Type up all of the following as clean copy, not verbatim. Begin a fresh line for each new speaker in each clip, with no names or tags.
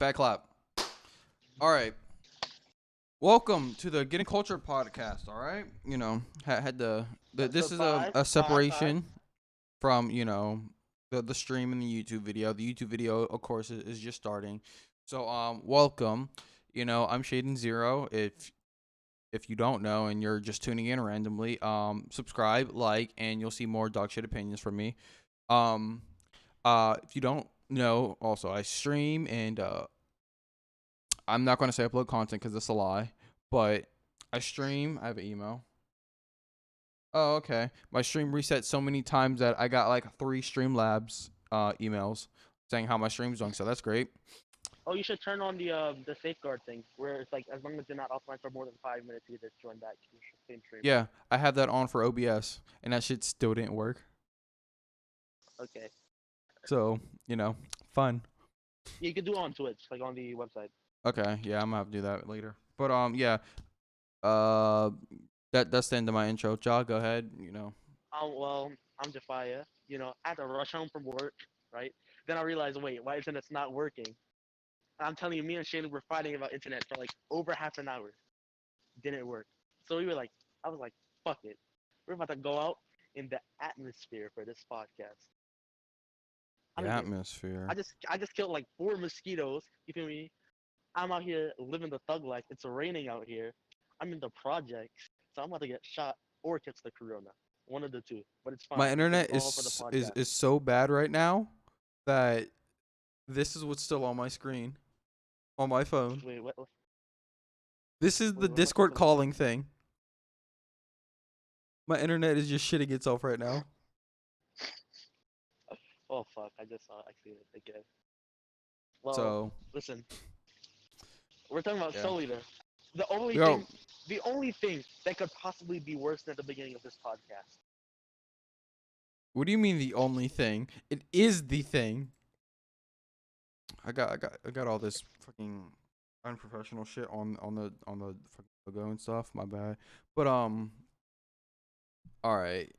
Back clap. All right. Welcome to the Getting Culture podcast. All right. Had this
Episode
is
five,
a
five.
separation from the stream and the YouTube video. The YouTube video, of course, is just starting. So welcome. I'm ShadinZero. If you don't know and you're just tuning in randomly, subscribe, like, and you'll see more dog shit opinions from me. Um, if you don't know, also I stream and I'm not gonna say upload content because it's a lie, but I stream. I have an email. Oh, okay. My stream reset so many times that I got like 3 Streamlabs emails saying how my stream's doing. So that's great.
Oh, you should turn on the safeguard thing where it's like as long as you're not offline for more than 5 minutes, you just join back to your same stream.
Yeah, I have that on for OBS, and that shit still didn't work.
Okay.
So fun.
You can do it on Twitch, like on the website.
Okay, yeah, I'm gonna have to do that later. But yeah, uh, that's the end of my intro. Ja, go ahead.
Well, I'm Jahfya. I had to rush home from work, right? Then I realized, wait, why isn't it not working? And I'm telling you, me and Shadin were fighting about internet for like over half an hour. Didn't work. So I was like, fuck it. We're about to go out in the atmosphere for this podcast. I
The
don't get.
atmosphere.
I just killed like 4 mosquitoes. You feel me? I'm out here living the thug life. It's raining out here. I'm in the projects, so I'm about to get shot or catch the corona. One of the two, but it's
My
fine because
internet
it's all for the
is
podcast.
is so bad right now that this is what's still on my screen on my phone.
Wait, what?
This is the
Wait, what am I supposed
Discord
to look at?
calling thing. My internet is just shitting itself right now.
Oh fuck! I just saw. I see it again. Well,
So
listen, we're talking about
yeah.
Soul Eater. The only
Yo,
thing, the only thing that could possibly be worse than the beginning of this podcast.
what do you mean the only thing? It is the thing. I got all this fucking unprofessional shit on the fucking logo and stuff. My bad. But all right.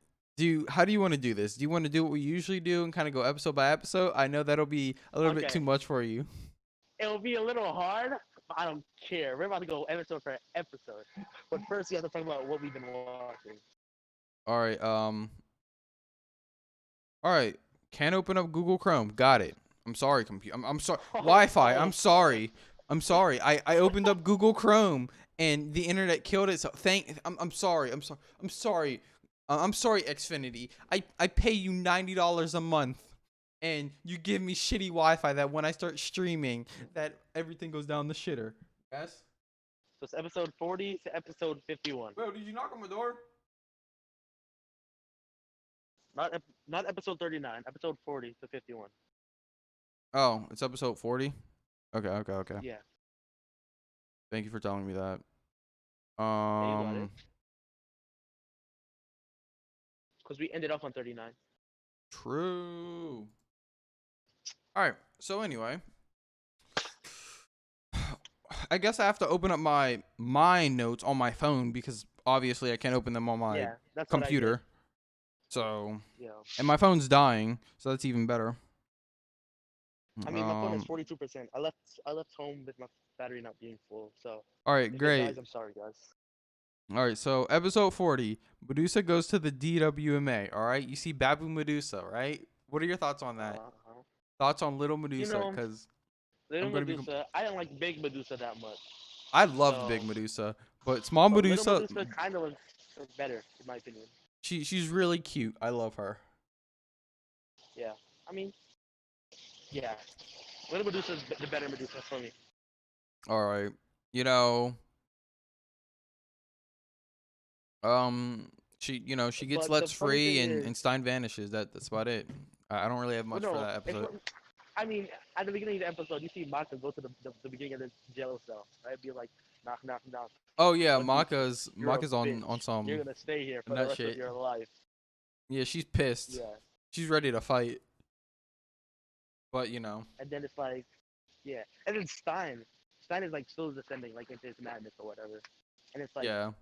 How do you want to do this? Do you want to do what we usually do and kind of go episode by episode? I know that'll be a little bit too
Okay,
much for you.
it'll be a little hard, but I don't care. We're about to go episode for episode. But first, we have to talk about what we've been watching.
All right. All right. Can't open up Google Chrome. Got it. I'm sorry, computer. I'm sorry. Wi-Fi. I'm sorry. I'm sorry. I opened up Google Chrome and the internet killed it. So I'm sorry. I'm sorry. I'm sorry. I'm sorry, Xfinity. I pay you $90 a month, and you give me shitty Wi-Fi that when I start streaming, that everything goes down the shitter. Yes.
So it's episode 40 to episode 51.
Bro, did you knock on my door?
Not episode 39. Episode 40 to 51.
Oh, it's episode 40. Okay.
Yeah.
Thank you for telling me that.
Yeah, you got it. Because we ended up on 39.
True. All right. So anyway, I guess I have to open up my notes on my phone because obviously I can't open them on my
Yeah, that's
computer. So,
Yeah.
and my phone's dying, so that's even better.
I mean, my phone is 42%. I left home with my battery not being full. So
All right,
if it
great.
dies, I'm sorry, guys.
All right, so episode 40, Medusa goes to the DWMA. All right, you see Babu Medusa, right? What are your thoughts on that? Thoughts on little Medusa? Because
Little Medusa, I didn't like Big Medusa that much.
I loved Big Medusa, but small Medusa,
Little Medusa kind of was better, in my opinion.
She's really cute. I love her.
Yeah, I mean, yeah, Little Medusa is the better Medusa for me.
All right, she gets
But the
lets
funny
free
thing
and,
is,
and Stein vanishes. That's about it. I don't really have much for that episode.
I mean, at the beginning of the episode, you see Maka go to the beginning of the jail cell, right? Be like, knock, knock, knock.
Oh yeah,
Medusa,
Maka's on
bitch.
some
You're gonna stay here for the
nut
rest of
shit.
your life.
Yeah, she's pissed.
Yeah.
She's ready to fight. But
And then it's like, yeah. And then Stein is like still descending like into his madness or whatever. And it's like,
yeah.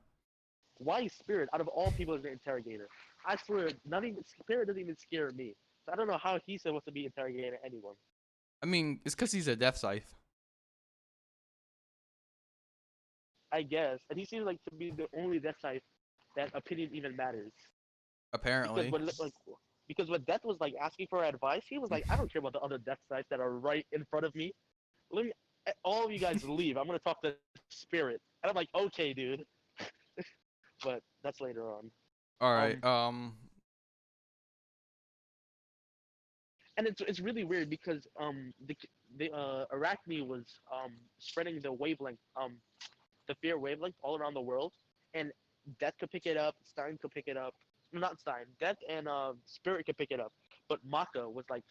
why Spirit out of all people is the interrogator? I swear, Spirit doesn't even scare me. So I don't know how he's supposed to be interrogating anyone.
I mean, it's because he's a death scythe.
I guess, and he seems like to be the only death type that opinion even matters. Because
Apparently.
when like because when Death was like asking for advice, he was like, I don't care about the other death types that are right in front of me. Let me all of you guys leave. I'm gonna talk to Spirit. And I'm like, okay, dude. But that's later on.
All
Um,
right.
and it's really weird because the Arachne was spreading the wavelength the fear wavelength all around the world, and Death could pick it up, Stein could pick it up. No, not Stein. Death and Spirit could pick it up, but Maka was like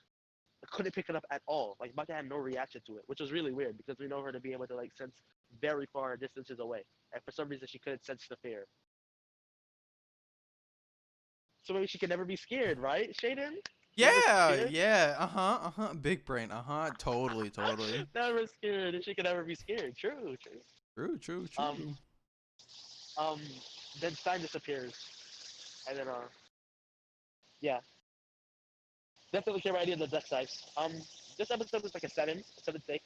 couldn't pick it up at all. Like Maka had no reaction to it, which was really weird because we know her to be able to like sense very far distances away, and for some reason she couldn't sense the fear. So maybe she could never be scared, right, Shadin? Never
yeah,
scared.
yeah. Uh-huh. Big brain. Uh-huh. Totally, totally.
Never scared, and she could never be scared. True, true.
True, true,
Um,
true.
um, then Stein disappears, and then yeah, definitely care idea of the death types. This episode was like a 7, 7, 6.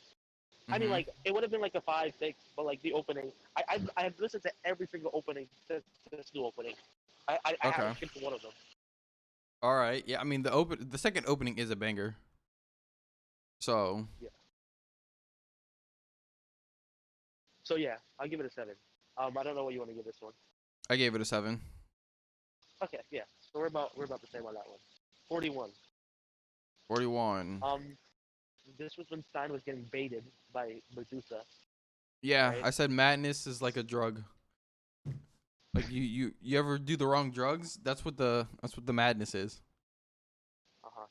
I mean,
Mhm.
like it would have been like a 5, 6, but like the opening, I have listened to every single opening since this new opening. I haven't
Okay.
skipped one of them.
All right. Yeah, I mean the second opening is a banger. So,
Yeah. So yeah, I'll give it a 7. I don't know what you want to give this one.
I gave it a 7.
Okay, yeah. So we're about the same on that one. 41.
41.
Um, this was when Stein was getting baited by Medusa,
Yeah,
right?
I said madness is like a drug. Like you ever do the wrong drugs? That's what the madness is.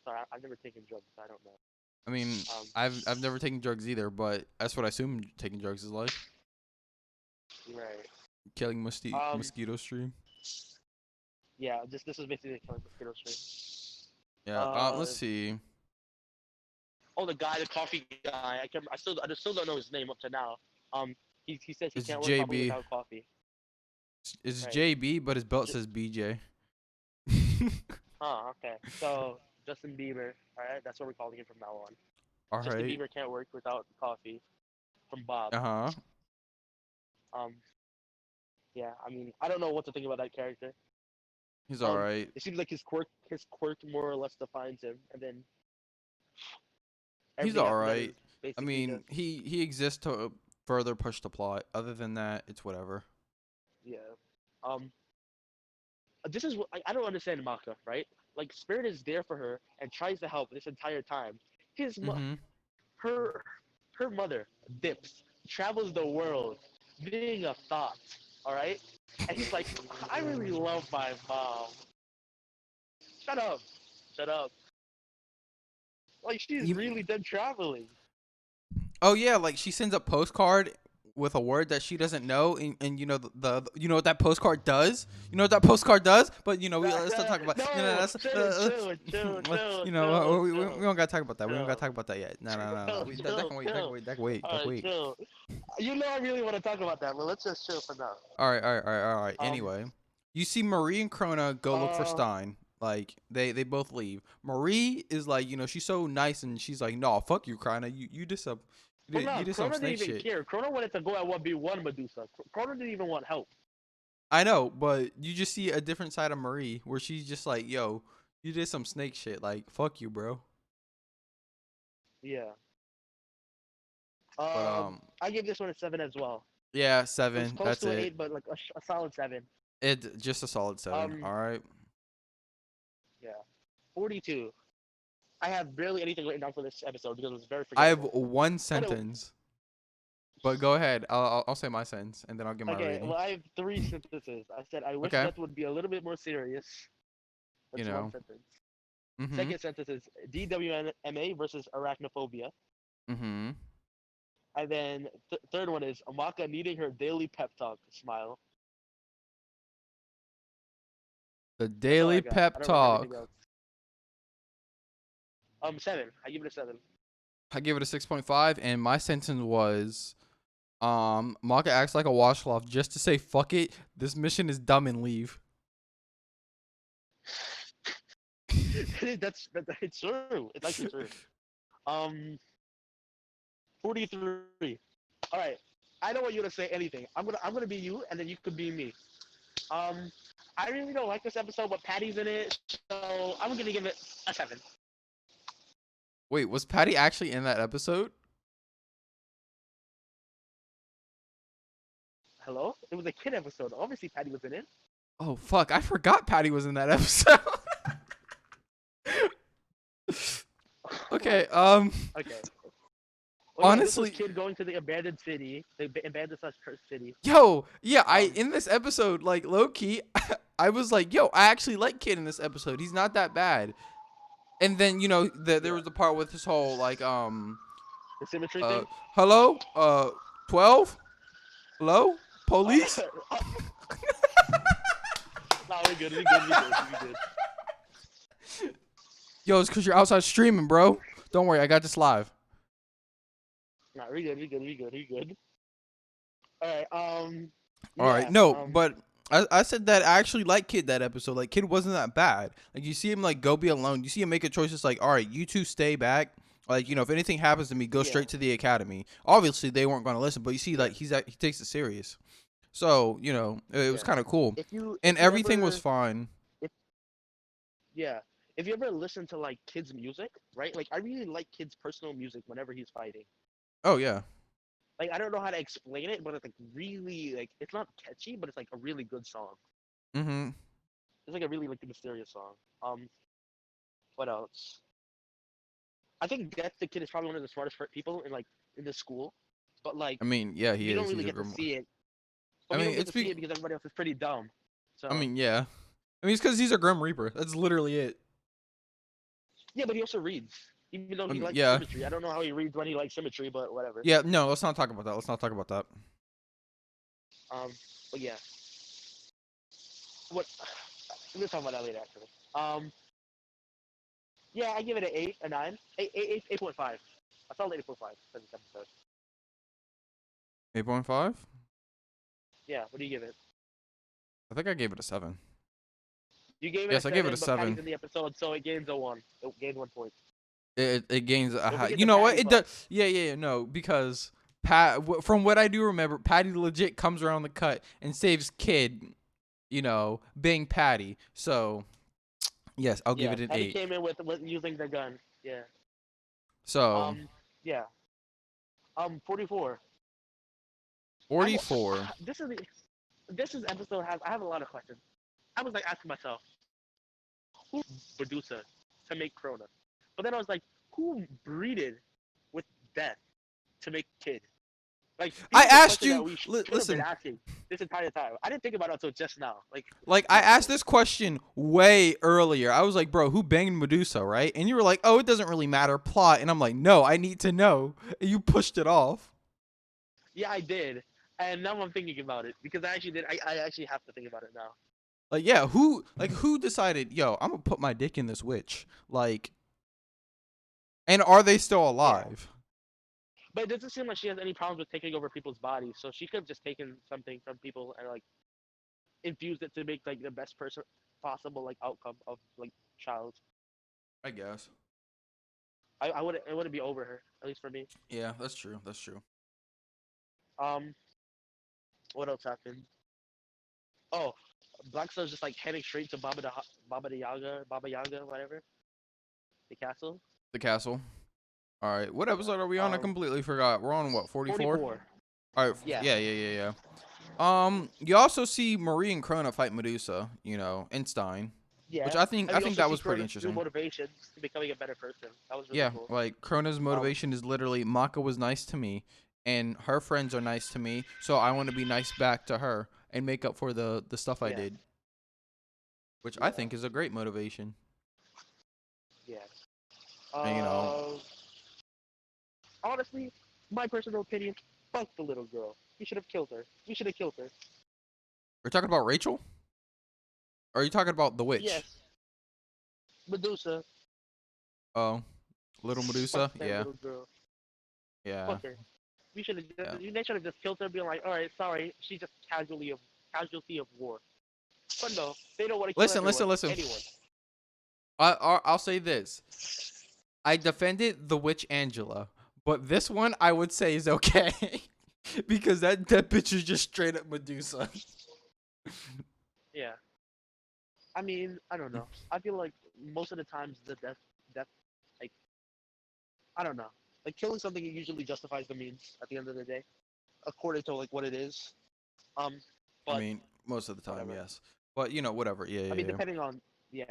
Sorry, I've never taken drugs, so I don't know.
I mean,
Um,
I've never taken drugs either, but that's what I assume taking drugs is like.
right.
Killing
Um,
mosquito stream.
yeah. This was basically a mosquito stream.
Yeah.
Uh,
Let's see.
oh, the guy, the coffee guy. I still don't know his name up to now. He says he
It's
can't work properly
JB.
without coffee.
It's
Right.
JB, but his belt
J-
says BJ.
okay. So Justin Bieber. All right, that's what we're calling him from now on.
All
Justin
right.
Bieber can't work without coffee. From Bob.
Uh huh.
Um, yeah. I mean, I don't know what to think about that character.
He's all right.
It seems like his quirk more or less defines him, and then
He's
everything
all
after that
right.
is
I
basically
mean,
just
he exists to further push the plot. Other than that, it's whatever.
yeah. Um, this is what I don't understand Maka, right? Like Spirit is there for her and tries to help this entire time. His
Mhm.
her her mother dips, travels the world, being a thought, all right? And he's like, I really love my mom. Shut up, shut up. Like she's
You
really done traveling.
Oh yeah, like she sends a postcard with a word that she doesn't know, and you know you know what that postcard does. You know what that postcard does. But let's not talk about. No,
No,
that's
chill, chill, chill, chill,
we
chill,
don't gotta talk about that. We don't gotta
chill,
talk about that yet. No.
chill,
That
chill,
can wait. That can
chill.
wait. That can wait. That
All
can
right,
wait.
chill. You know I really want to talk about that, but let's just chill for now.
All right.
Um,
Anyway, you see Marie and Krona go look for
uh,
Stein. Like they both leave. Marie is like she's so nice and she's like no fuck you Krona you did some
hold
you
on.
did some
Chrono didn't
snake
even
shit.
care. Chrono wanted to go at 1v1 Medusa. Chrono didn't even want help.
I know, but you just see a different side of Marie where she's just like, yo, you did some snake shit. Like, fuck you, bro.
Yeah.
But
I give this one a 7 as well.
yeah,
It was
7.
close
That's
to an
it.
8, but like a solid 7.
It just a solid 7.
Um,
All right.
yeah. 42. I have barely anything written down for this episode because it was very
I have
forgettable.
one
But
sentence, but go ahead. I'll say my sentence and then I'll give my
okay,
rating.
well, I have 3 sentences. I said, I wish
Okay.
Death would be a little bit more serious.
You
That's one
know.
sentence.
Mhm.
Second sentence is DWMA versus arachnophobia.
Mhm.
And then third one is Amaka needing her daily pep talk. Smile.
The
That's all I
daily
got. I
pep
don't remember anything
talk.
else. 7. I give it a 7.
I give it a 6.5 and my sentence was Maka acts like a washcloth just to say fuck it. This mission is dumb and leave.
It's true. It's actually true. Um, 43. All right. I don't want you to say anything. I'm gonna be you, and then you could be me. Um, I really don't like this episode, but Patty's in it, so I'm gonna give it a 7.
Wait, was Patty actually in that episode?
Hello? It was a kid episode. Obviously, Patty was in it.
Oh fuck, I forgot Patty was in that episode. Okay,
Okay. Oh yeah, this was
honestly,
kid going to the abandoned city, the abandoned slash cursed city.
yo, yeah,
Um,
in this episode, like low key, I was like, yo, I actually like Kid in this episode. He's not that bad. And then there
yeah,
was the part with his whole like
the symmetry
uh
thing.
hello 12 hello
Uh,
police.
nah, we good, we good, we good, we good.
Yo, it's because you're outside streaming, bro. Don't worry, I got this live.
Nah, we good, we good, we good, we good. All right.
All right,
Yeah.
no, but I said that I actually like Kid that episode. Like Kid wasn't that bad. Like you see him like go be alone. You see him make a choice. It's like, all right, you two stay back. Like if anything happens to me, go
Yeah.
straight to the academy. Obviously they weren't going to listen, but you see like he takes it serious. So it was
Yeah.
kind of cool,
If you
and
if you
everything was
ever
fine.
if yeah if you ever listen to like kids music, right? Like I really like kids' personal music whenever he's fighting.
Oh yeah.
Like I don't know how to explain it, but it's like really like it's not catchy, but it's like a really good song.
Mhm.
It's like a really like mysterious song. What else? I think Death the Kid is probably one of the smartest people in the school, but like
I mean, yeah, he
we don't
is.
really
He's a
get to
grim.
see it. But
I
we
mean,
don't get to see it because everybody else is pretty dumb.
I
So
mean, yeah. I mean, it's because he's a Grim Reaper. That's literally it.
yeah, but he also reads, even though he likes
Yeah.
symmetry. I don't know how he reads when he likes symmetry, but whatever.
Yeah. No, let's not talk about that. Let's not talk about that.
Um, but yeah, what we'll talk about that later actually. Yeah, I give it an 8, a 9, 8.5. I solid 8.5 for this episode.
8.5.
Yeah, what do you give it?
I think I gave it a 7.
You gave it
Yes,
a
I gave it
7,
a
but Patty's
7.
in the episode, so it gains a 1. It gains 1 point.
It gains a
Don't
high.
forget
You
the
know what?
Patty
It
buff.
does. Yeah. No, because from what I do remember, Patty legit comes around the cut and saves Kid. Being Patty. So yes, I'll give
Yeah,
it an
Patty
8.
came in with using the gun. Yeah.
So
Yeah. 44. I will,
44.
this is episode has I have a lot of questions. I was like asking myself, who Medusa to make Krona? But then I was like, who breeded with Death to make Kid? Like
I
this is a
asked
question that
you.
we should have been
Listen.
asking this entire time. I didn't think about it until just now.
Like I asked this question way earlier. I was like, "Bro, who banged Medusa?" Right? And you were like, "Oh, it doesn't really matter, plot." And I'm like, "No, I need to know." And you pushed it off.
Yeah, I did. And now I'm thinking about it because I actually did. I actually have to think about it now.
Like, yeah, who decided, "Yo, I'm gonna put my dick in this witch"? Like, and are they still
Yeah.
alive?
But it doesn't seem like she has any problems with taking over people's bodies. So she could have just taken something from people and like infused it to make like the best person possible like outcome of like child.
I guess.
I would it wouldn't be over her, at least for me.
Yeah, that's true. That's true.
Um, what else happened? Oh, Black Star's just like heading straight to Baba Yaga, whatever, the castle.
The castle. All right. What
Yeah.
episode are we on? I completely forgot. We're on what? 44?
44.
All right.
Yeah.
Yeah. You also see Marie and Krona fight Medusa, in Stein,
Yeah.
which I think
And we also
that
see
was pretty
Kronos' new
interesting.
motivation to becoming a better person. That was really
Yeah,
cool.
like Krona's motivation is literally Maka was nice to me and her friends are nice to me, so I want to be nice back to her and make up for the stuff I
Yeah.
did, which I
Yeah.
think is a great motivation.
Yeah.
And,
Honestly, my personal opinion, fuck the little girl. He should have killed her. We should have killed her.
we're talking about Rachel? Or are you talking about the witch?
Yes. Medusa.
Oh, little Medusa?
Fuck that
Yeah.
little girl.
Yeah.
Fuck her. We should have. They should have just killed her, being like, all right, sorry, she's just casualty of war. But no, they don't want to kill
Listen.
anyone.
I'll say this. I defended the witch Angela, but this one I would say is okay. because that bitch is just straight up Medusa.
Yeah. I mean, I don't know. I feel like most of the times the death, like, I don't know. Like killing something usually justifies the means at the end of the day, according to like what it is. Um,
I
but
mean, most of the time,
whatever.
yes. But whatever. Yeah,
I mean,
yeah,
depending on, yeah.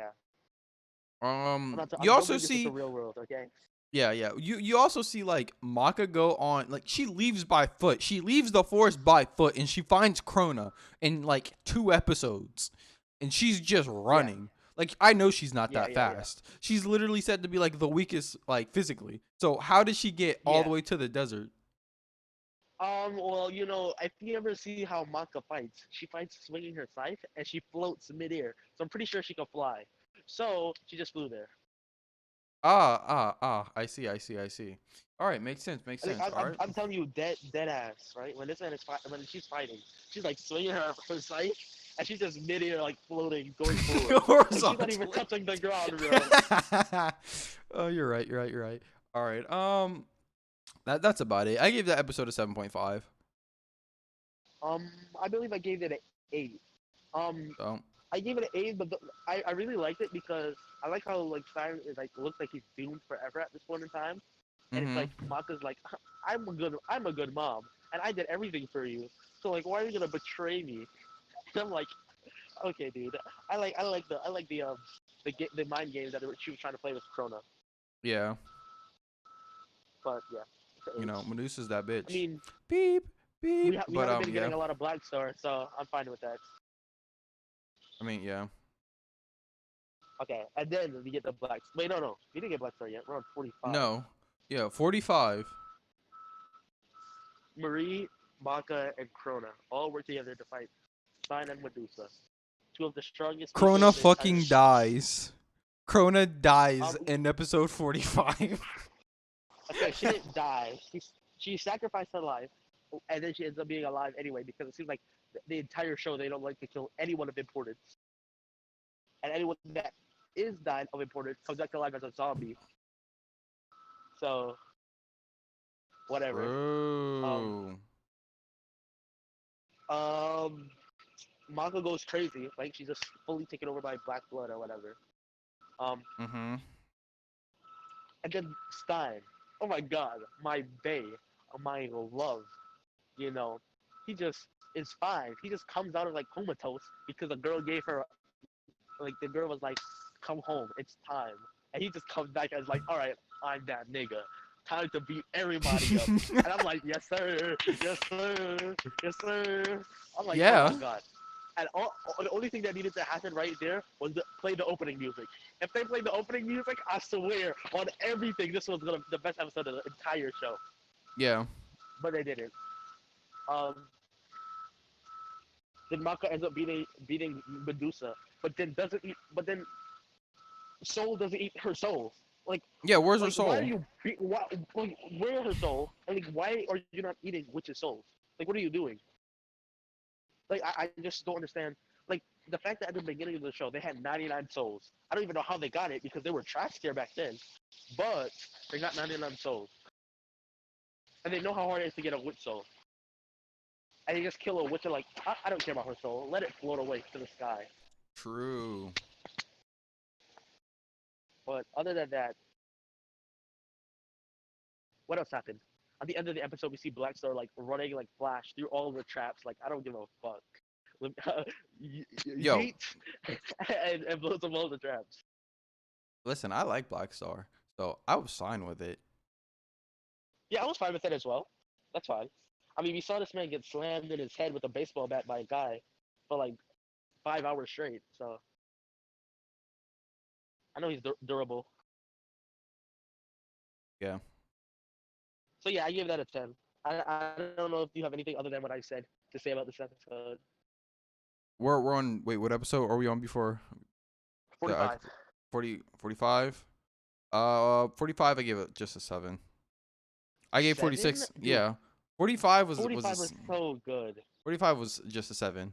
yeah. You
Don't
also
bring this into
see,
real world, okay?
yeah, yeah. You also see like Maka go on, like she leaves by foot. She leaves the forest by foot, and she finds Krona in like 2 episodes, and she's just
Yeah,
running. Like I know she's not
yeah,
that
yeah, yeah,
fast. She's literally said to be like the weakest, like physically. So how did she get all the
yeah.
way to the desert?
Well, if you ever see how Maka fights, she fights swinging her scythe and she floats midair. So I'm pretty sure she can fly. So she just flew there.
I see, I see, I see. All right, makes sense, makes
Like
sense. All right.
I'm telling you, dead ass, right? When when she's fighting, she's like swinging her scythe, and she's just midair, like floating, going forward. Like she's not even
Horizontally.
touching the ground, bro.
Oh, you're right. You're right. You're right. All right. That's about it. I gave that episode a 7.5.
Um, I believe I gave it an 8. Um,
So,
I gave it an 8, but I really liked it because I like how like Siren is like looks like he's doomed forever at this point in time, and it's like
mm-hmm.
Maka's like I'm a good mom, and I did everything for you. So like, why are you gonna betray me? And I'm like, okay, dude. I like the mind games that she was trying to play with Krona.
Yeah.
But yeah, it's an 8.
Medusa's that
I
bitch.
mean,
Beep beep.
we
But
haven't been
yeah.
getting a lot of Black Star, so I'm fine with that.
I mean, yeah.
Okay, and then we get the Black. Wait, no, we didn't get Black Star yet. We're on 45.
No. Yeah. 45.
Marie, Maka, and Krona all work together to fight Stein and Medusa, two of the strongest people
Krona
in the entire
fucking
show.
dies. Krona dies
Um,
in episode 45.
okay, she didn't die. She sacrificed her life, and then she ends up being alive anyway because it seems like the entire show they don't like to kill anyone of importance, and anyone that is died of importance comes back to life as a zombie. So whatever. Um,
Bro.
um, Manga goes crazy, like she's just fully taken over by black blood or whatever. Um,
Mm-hmm.
and then Stein, oh my god, my bae, my love, you know, he just is fine. He just comes out of like comatose because the girl gave her, like the girl was like, come home, it's time, and he just comes back as like, all right, I'm that nigga. Time to beat everybody up. And I'm like, yes sir, yes sir, yes sir. I'm like, oh my
Yeah.
god. And the only thing that needed to happen right there was to play the opening music. If they played the opening music, I swear on everything, this was the best episode of the entire show.
Yeah.
But they didn't. Um, then Maka ends up beating Medusa, but then doesn't eat. But then Soul doesn't eat her soul. Like,
Yeah. Where's her
why are
soul?
you? Why, like, where is her soul? And like, why are you not eating witches' souls? Like, what are you doing? Like, I just don't understand. Like, the fact that at the beginning of the show they had 99 souls. I don't even know how they got it because they were trash tier back then. But they got 99 souls, and they know how hard it is to get a witch soul. And you just kill a witch and like, I don't care about her soul. Let it float away to the sky.
True.
But other than that, what else happened? At the end of the episode, we see Black Star like running like Flash through all the traps. Like, I don't give a fuck.
Yo,
Yeet and blows up all the traps.
listen, I like Black Star, so I was fine with it.
Yeah, I was fine with it as well. That's fine. I mean, we saw this man get slammed in his head with a baseball bat by a guy for like 5 hours straight. So I know he's durable.
Yeah.
So yeah, I give that a 10. I don't know if you have anything other than what I said to say about this episode.
We're on. Wait, what episode are we on before the
45.
40 45? 45. I gave it just a 7. I gave
7?
46.
Dude,
Yeah, 45 was
45 was so good.
45 was just a 7.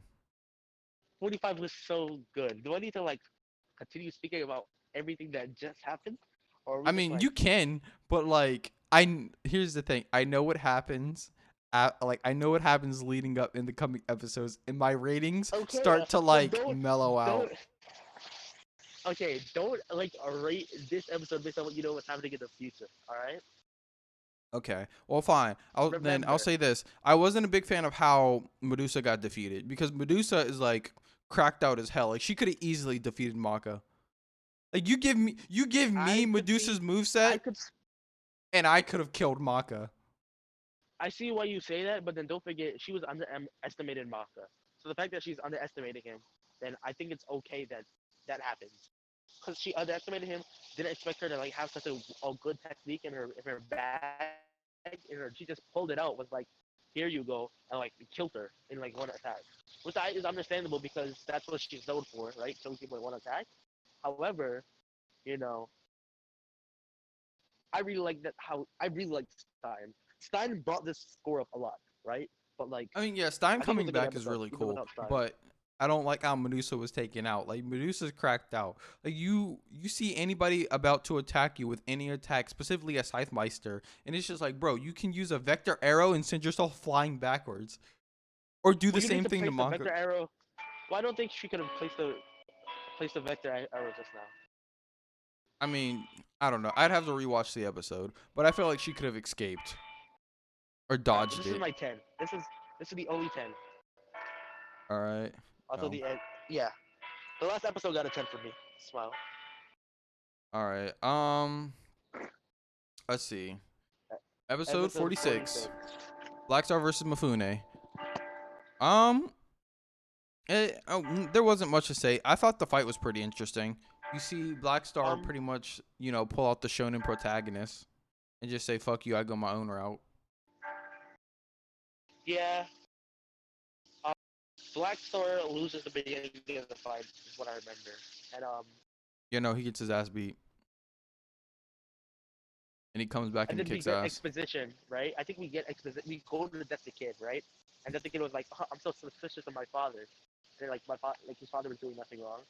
45 was so good. Do I need to like continue speaking about everything that just happened? Or are we
I
just
mean,
like,
you can, but like, here's the thing. I know what happens. like I know what happens leading up in the coming episodes, and my ratings
Okay,
start to
but
like mellow
don't
out.
okay, don't like rate this episode based on what you know what's happening in the future. All right.
Okay, well, fine. I'll
Remember,
say this: I wasn't a big fan of how Medusa got defeated because Medusa is like cracked out as hell. Like she could have easily defeated Maka. Like you give me
I could
Medusa's
see, I
moveset,
could,
and I could have killed Maka.
I see why you say that, but then don't forget she was underestimated Maka. So the fact that she's underestimating him, then I think it's okay that that happens. Because she underestimated him, didn't expect her to like have such a good technique in her bag, in her, she just pulled it out. Was like, here you go, and like killed her in like one attack, which is understandable because that's what she's known for, right? Killing people in one attack. However, you know, I really like that. How I really like Stein. Stein brought this score up a lot, right? But like,
I mean, yeah, Stein
I think it was
coming
a good
back is
episode,
really
even
cool,
without Stein.
but I don't like how Medusa was taken out. Like Medusa's cracked out. Like you see anybody about to attack you with any attack, specifically a Scythemeister, and it's just like, bro, you can use a vector arrow and send yourself flying backwards, or do the
Well, you need
same
to
thing to
place the
Maka.
vector arrow. Well, I don't think she could have placed the vector arrow just now.
I mean, I don't know. I'd have to rewatch the episode, but I feel like she could have escaped or
All right, but
dodged
this is
it.
my 10. This is the only 10.
All right.
Until
Oh.
the end. Yeah, the last episode got a 10 for me. Smile.
All right. Let's see. Episode
Episode
46.
46.
Black Star versus Mifune. Um, there wasn't much to say. I thought the fight was pretty interesting. You see Black Star
Um,
pretty much, pull out the shonen protagonist and just say, fuck you, I go my own route.
yeah. Um, Black Star loses the beginning of the fight, is what I remember. And
He gets his ass beat. And he comes back
and
and
then we
kicks
get
ass.
exposition, right? I think we get exposition. We go to the Death the Kid, right? And Death the Kid was like, "I'm so suspicious of my father." And like like his father was doing nothing wrong.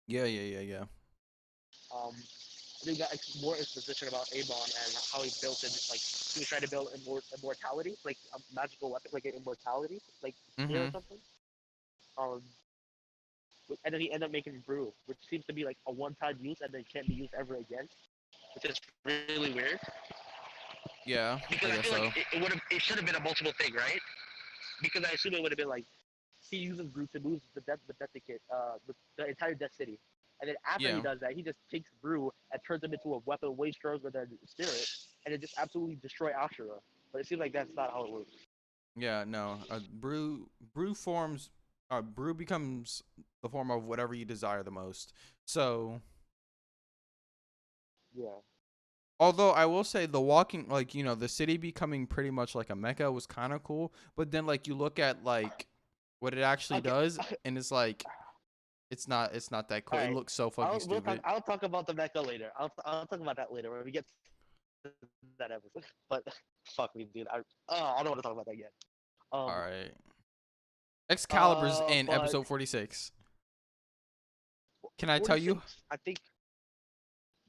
Yeah, yeah, yeah, yeah.
Um, and then we got more exposition about Avon and how he built it. Like he was trying to build immortality, like a magical weapon, like an immortality, like spear or
Mm-hmm.
something. Um, and then he ended up making brew, which seems to be like a one-time use and then can't be used ever again, which is really weird.
Yeah, I
Because I
guess
feel like
so.
it should have been a multiple thing, right? Because I assume it would have been like he uses brew to move the kit, the entire Death City, and then after he
Yeah.
does that, he just takes brew and turns him into a weapon way stronger than Spirit, and it just absolutely destroy Ashura. But it seems like that's not how it works.
Yeah, no. Brew becomes the form of whatever you desire the most. So,
Yeah.
although I will say the walking, like, the city becoming pretty much like a mecca was kind of cool, but then like you look at like what it actually
Okay.
does and it's like it's not that cool.
All
It
right.
looks so fucking stupid.
I'll talk about the mecha later. I'll talk about that later when we get to that episode. But fuck me, dude. I don't want to talk about that yet.
All
Um.
right. Excalibur's in
But
episode 46. Can I tell you?
46. I think.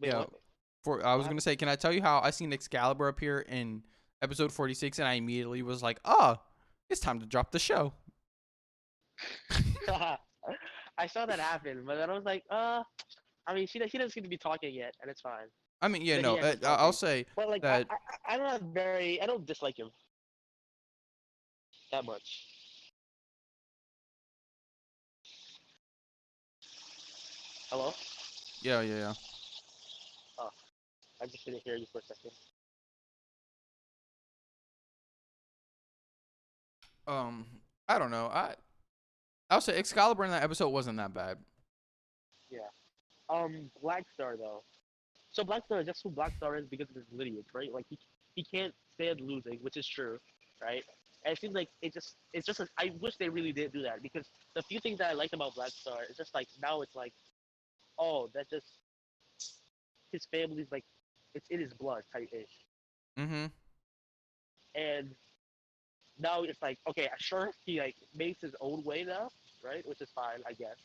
Wait.
Yeah,
What?
I
What
was going to
happened?
say, can I tell you how I seen Excalibur appear in episode 46 and I immediately was like, "Oh, it's time to drop the show."
I saw that happen, but then I was like, I mean, she doesn't seem to be talking yet, and it's fine.
I mean, yeah,
Then he
no,
ends up
I'll
talking,
say
but like,
that.
I don't dislike him that much. Hello?
Yeah, yeah, yeah.
Oh, I just didn't hear you for a second.
Um, I don't know. I'll say Excalibur in that episode wasn't that bad.
Yeah. Black Star though. So Black Star is just who Black Star is because of his lineage, right? Like he can't stand losing, which is true, right? And it seems like it's just I wish they really did do that because the few things that I liked about Black Star is just like now it's like, oh, that just his family's like it's in his blood type ish.
Mhm.
And now it's like, okay, sure, he like makes his own way now, right? Which is fine, I guess.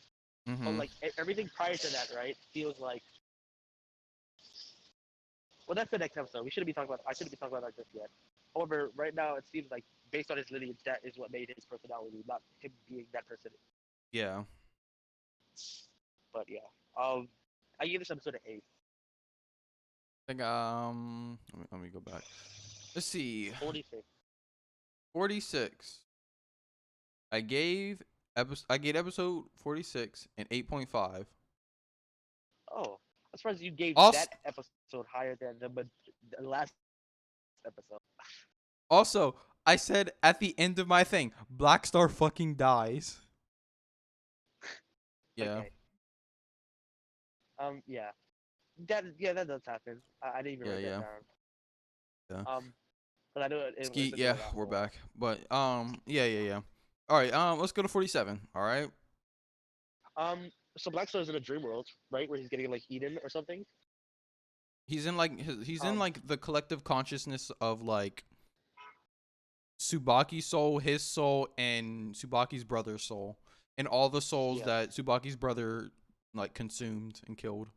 But
Mhm.
like everything prior to that, right, feels like, well, that's the next episode. We shouldn't be talking about. I shouldn't be talking about that just yet. However, right now it seems like based on his lineage, that is what made his personality, not him being that person.
Yeah.
But yeah, I gave this episode an 8.
I think let me go back. Let's see.
46.
46. I gave episode 46 an 8.5.
Oh, I'm surprised you gave
Also,
that episode higher than the last episode.
also, I said at the end of my thing, Black Star fucking dies. Yeah.
Okay. Yeah. That does happen. I didn't even
Yeah,
write that
yeah.
down.
Yeah.
But I know
Ski,
it's a
yeah,
good
we're
outlaw.
back. But yeah, yeah, yeah. All right, let's go to 47. All right.
So Black Star is in a dream world, right, where he's getting like eaten or something.
He's in
Um,
like the collective consciousness of like Tsubaki's soul, his soul, and Tsubaki's brother's soul, and all the souls
yeah,
that Tsubaki's brother like consumed and killed.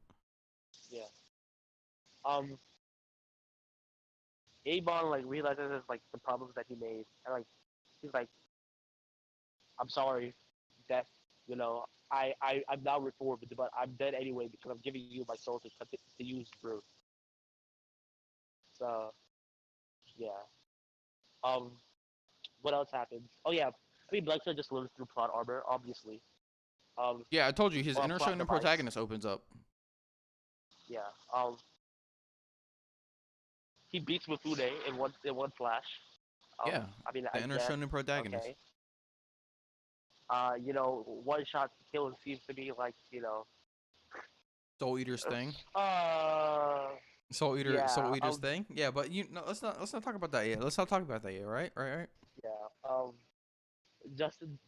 yeah. Um, Avon like realizes like the problems that he made, and like he's like, I'm sorry, death. You know, I'm now reformed, but I'm dead anyway because I'm giving you my soul to use through. So yeah. Um, what else happens? Oh yeah, I mean Blackstar just lives through plot armor, obviously.
Yeah, I told you his
Or a
inner
plot
shonen
device.
protagonist opens up.
Yeah. He beats Mifune in one flash.
Yeah,
I mean,
the
I
inner
guess
shonen protagonist.
okay. One shot to kill seems to be like
Soul Eater's thing.
uh,
Soul
yeah,
Eater's thing. Yeah, but you no, let's not talk about that yet. Let's not talk about that yet. Right, right, right.
yeah. Justin,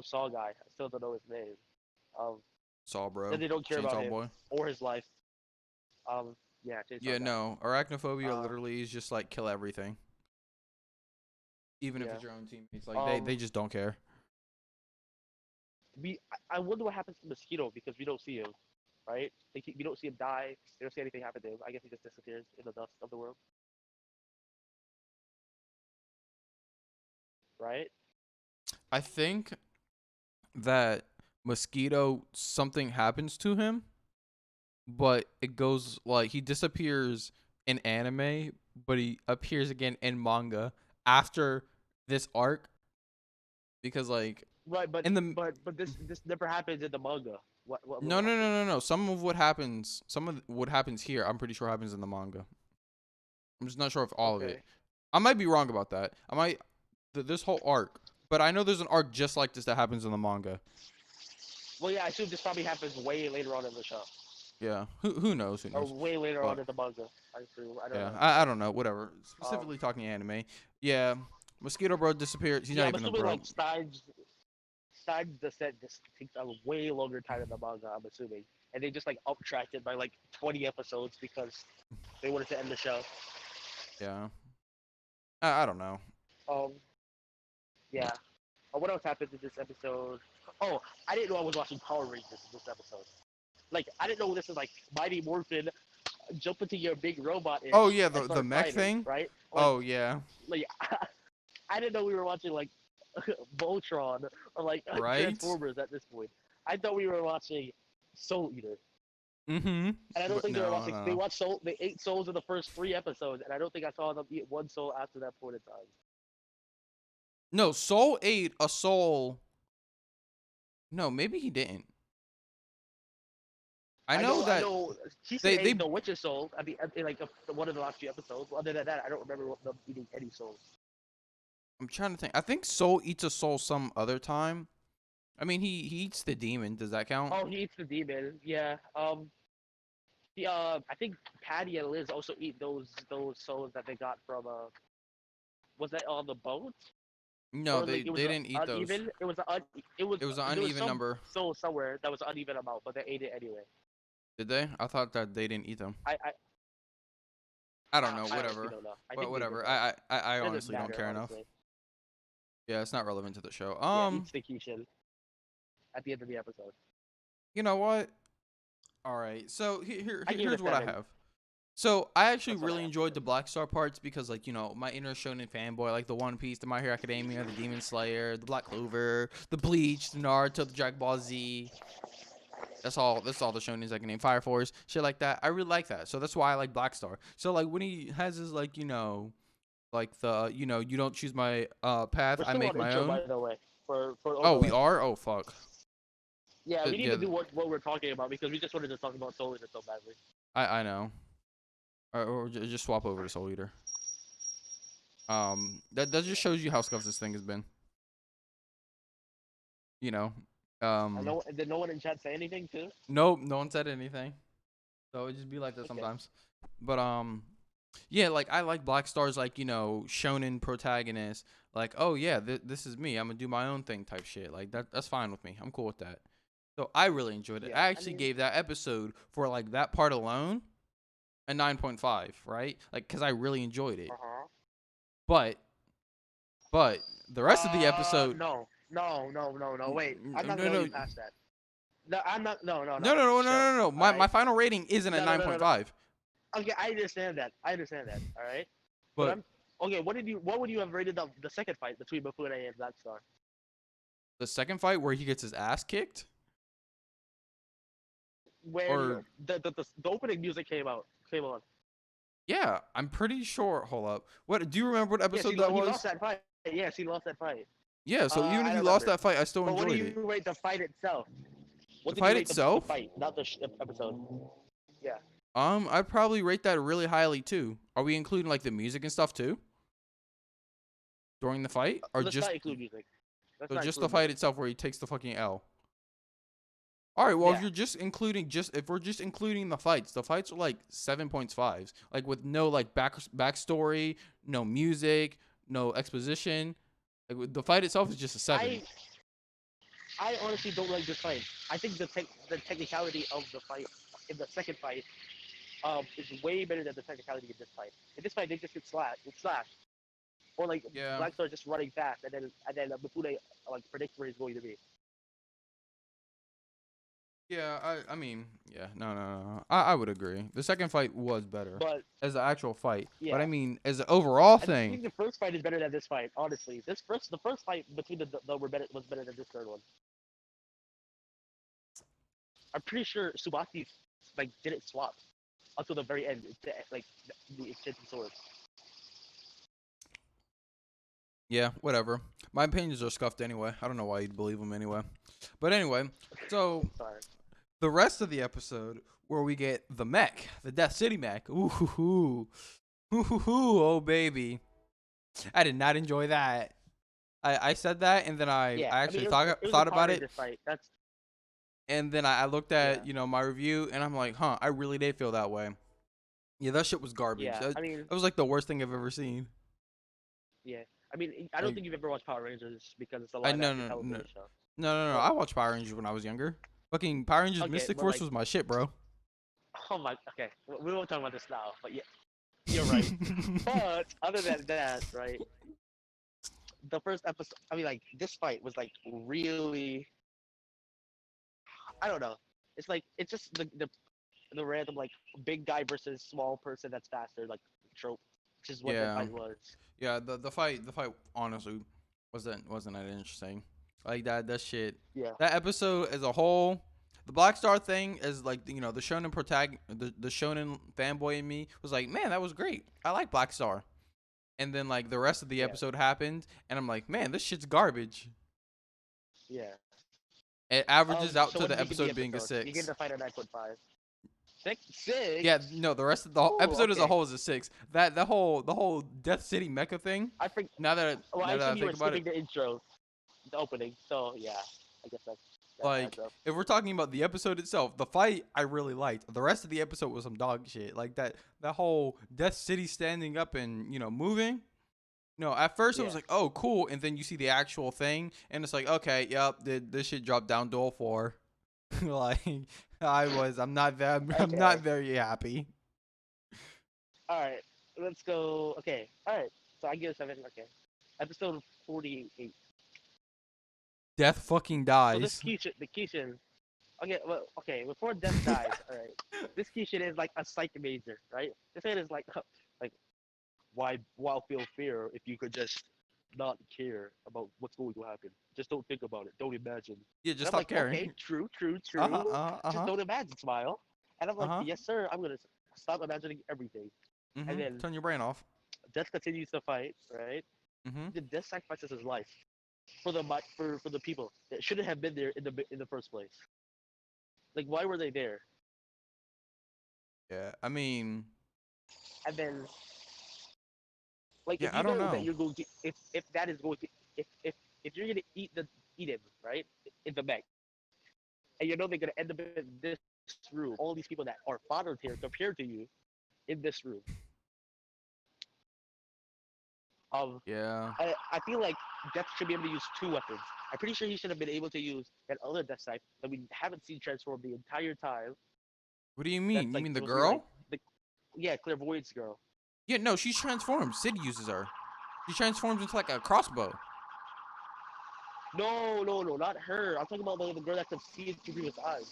Saul guy. I still don't know his name. Um,
Saw,
then
bro.
they don't care about
Chainsaw
him
boy.
or his life. Yeah,
Yeah,
Chainsaw guy.
no. Arachnophobia
Uh,
literally is just like kill everything, even if
yeah.
it's your own teammates. Like they
Um,
just don't care.
I wonder what happens to Mosquito because we don't see him, right? We don't see him die. We don't see anything happen to him. I guess he just disappears in the dust of the world, right?
I think that Mosquito something happens to him, but it goes like he disappears in anime, but he appears again in manga after this arc because like
Right, but
in the
this never happens in the manga. What we're
no no
watching.
no no no some of what happens here I'm pretty sure happens in the manga. I'm just not sure if all of it.
Okay.
I might be wrong about that. I might this whole arc, but I know there's an arc just like this that happens in the manga.
Well, yeah, I assume this probably happens way later on in the show,
Yeah, who knows? Who
or
knows?
way later on
But
in the manga. I assume. I don't
yeah,
know.
I don't know. Whatever.
Um,
Specifically talking anime. Yeah, Mosquito Bro disappeared. He's not
yeah, I'm
even a
assuming
bro.
like Stein's descent just takes a way longer time in the manga. I'm assuming, and they just like uptracked it by like 20 episodes because they wanted to end the show.
Yeah, I don't know.
Um, yeah. What else happened in this episode? Oh, I didn't know I was watching Power Rangers in this episode. Like, I didn't know this is like Mighty Morphin jump into your big robot
Oh
ish
yeah,
and
the
start
mech
fighting,
thing.
right?
Oh yeah,
Like I didn't know we were watching like Voltron or like
right.
Transformers at this point. I thought we were watching Soul Eater,
Mm-hmm.
and I don't
But
think they were
no,
watching.
no,
They
no.
watched Soul. They ate souls in the first 3 episodes, and I don't think I saw them eat one soul after that point in time.
No, Soul ate a soul. No, maybe he didn't. I know
I
that
know. Kisu
they
ate the witch's soul at the in like one of the last few episodes. Other than that, I don't remember them eating any souls.
I'm trying to think. I think Soul eats a soul some other time. I mean, he eats the demon. Does that count?
Oh, he eats the demon. Yeah. I think Patty and Liz also eat those souls that they got from was that on the boat
No,
or like it was
they didn't eat those.
uneven? It was it was
It was an
there was
uneven
some
number.
soul somewhere that was uneven amount, but they ate it anyway.
Did they? I thought that they didn't eat them.
I
I don't know.
I honestly
Whatever.
don't know. I
But
think they did
whatever.
though.
I
It doesn't
honestly don't
matter
care enough.
honestly.
Yeah, it's not relevant to the show.
Yeah, eats the Kishin at the end of the episode.
You know what? All right. So
I gave it
here's
a
what I
7.
have. So I actually
That's what I
really
have to
enjoyed
say.
the Black Star parts because, like, my inner shonen fanboy, like the One Piece, the My Hero Academia, the Demon Slayer, the Black Clover, the Bleach, the Naruto, the Dragon Ball Z. That's all. That's all the shonens I can name. Fire Force, shit like that. I really like that. So that's why I like Black Star. So like when he has his like like the you don't choose my path,
We're
I
still
make
on
my
intro,
own.
by the way, for
Oh, we
overlay.
are. Oh fuck.
Yeah, we need
Yeah,
to do what we're talking about because we just wanted to talk about Soul Eater so badly.
I know. Or just swap over to Soul Eater. That just shows you how scuffed this thing has been. You know.
I
Um.
know. Did no one in chat say anything too?
Nope. No one said anything. So it just be like that
Okay.
sometimes. But yeah, like I like Black Star's like shonen protagonist. Like, oh yeah, this is me. I'm gonna do my own thing type shit. Like that's fine with me. I'm cool with that. So I really enjoyed it.
Yeah.
I
I
actually
mean,
gave that episode for like that part alone a 9.5, right? Like cuz I really enjoyed it.
uh-huh.
But but the rest of the episode
No. Wait, I'm
no
not
no
gonna let
no
you pass that. No, I'm not. No.
no no no no
Chill.
no. No.
All
My
right.
final rating isn't a
No.
9.5.
Okay, I understand that. All right. But
But
I'm okay. What would you have rated the second fight between Mifune and Black Star?
the second fight where he gets his ass kicked
When
or
the opening music came on.
yeah, I'm pretty sure. Hold up. What do you remember what
Yes,
episode that
he lost
was?
that fight. Yes, he lost that fight.
Yeah, so even
I
if he lost
remember.
that fight, I still
But what do
enjoyed it.
you rate the fight itself? What
The
did you
fight
rate the
itself,
fight, not the episode? Yeah.
I'd probably rate that really highly too. Are we including like the music and stuff too during the fight, or
Let's not include music. Let's not
just the
include
fight
music.
itself where he takes the fucking L? All right, well if
Yeah.
you're just including if we're just including the fights are like 7.5s, like with no like backstory, no music, no exposition. Like the fight itself is just a 7.
I I honestly don't like this fight. I think the technicality of the fight in the second fight is way better than the technicality in this fight. In this fight, they just get slashed, or like
Yeah.
Black Star just running fast, and then Mifune like predicts where he's going to be.
Yeah, I mean, yeah, no. I would agree. The second fight was better
But
as an actual fight, but
yeah,
I mean, as an overall
I
thing,
think the first fight is better than this fight. Honestly, the first fight between the were better was better than this third one. I'm pretty sure Subaki like didn't swap until the very end. Like the extension sword.
yeah, whatever. My opinions are scuffed anyway. I don't know why you'd believe them anyway. But anyway, so
Sorry.
the rest of the episode where we get the mech, the Death City mech. Ooh, oh baby. I did not enjoy that. I said that and then I
Yeah, I mean
actually
it was a
thought
Power
about it.
Rangers fight. That's
And then I looked
yeah,
at, my review and I'm like, huh, I really did feel that way. Yeah, that shit was garbage.
yeah.
That,
I mean
that was like the worst thing I've ever seen.
yeah. I mean I don't
Like,
think you've ever watched Power Rangers because it's a
I
live
no
action
no no
television show.
no.
But
I watched Power Rangers when I was younger. Fucking Power Rangers
okay,
Mystic
but
Force
like
was my shit, bro.
oh my okay, we won't talk about this now. But yeah, you're right. But other than that, right? The first episode, I mean, like this fight was like really, I don't know. It's like it's just the random like big guy versus small person that's faster like trope, which is what the
Yeah,
fight was.
yeah. The fight honestly wasn't that interesting. Like that shit.
Yeah,
That episode as a whole, the Black Star thing as like the shonen the shonen fanboy in me was like, man, that was great. I like Black Star. And then like the rest of the
yeah,
episode happened, and I'm like, man, this shit's garbage.
yeah.
It averages out
So
to
what
the
did you give the
episode being a
episode? You gave
6.
the fight a 9.5. Six.
Yeah, no, the rest of the whole
Ooh,
episode as a
okay.
whole is a 6. The whole Death City Mecha thing.
I think.
Now
Well, I
that I
assume you
think
were
about
skipping
it,
the intro, the opening. So yeah, I guess that adds
like
up.
if we're talking about the episode itself, the fight I really liked. The rest of the episode was some dog shit. Like that whole Death City standing up and moving. No, at first it
Yeah.
was like, oh, cool, and then you see the actual thing, and it's like, okay, yep, this shit dropped down dual 4. Like I'm not
Okay.
very happy.
All right. Let's go. Okay. All right. So I give it 7. Okay. Episode 48.
Death fucking
So this
dies.
Kishin, the Kishin. Okay, well, okay. Before Death dies, all right. This Kishin is like a psych major, right? This man is like, like why feel fear if you could just not care about what's going to happen? Just don't think about it. Don't imagine.
Yeah,
And
just
I'm
stop
like, okay,
caring.
true, true,
Uh huh.
true. Just don't imagine, smile. And I'm
Uh
like,
huh.
yes, sir. I'm gonna stop imagining everything. And then
Turn your brain off.
Death continues to fight, right?
Mm-hmm.
The Death sacrifices his life for the people that shouldn't have been there in the first place. Like, why were they there?
Yeah. I mean,
And then, like,
yeah.
if
I
you
don't
know that
know.
you're going to, if that is going to, if you're gonna eat him, right, in the mech, and you know they're gonna end up in this room, all these people that are fathered here compared to you in this room.
Yeah.
I feel like Death should be able to use two weapons. I'm pretty sure he should have been able to use that other Death type that we haven't seen transform the entire time.
What do you
That's
mean? You
like
mean the
supposed to be like
girl?
the yeah, Clairvoyance girl.
Yeah. No, she's transformed. Sid uses her. She transforms into like a crossbow.
No, no, no, not her. I'm talking about the girl that could see through his eyes.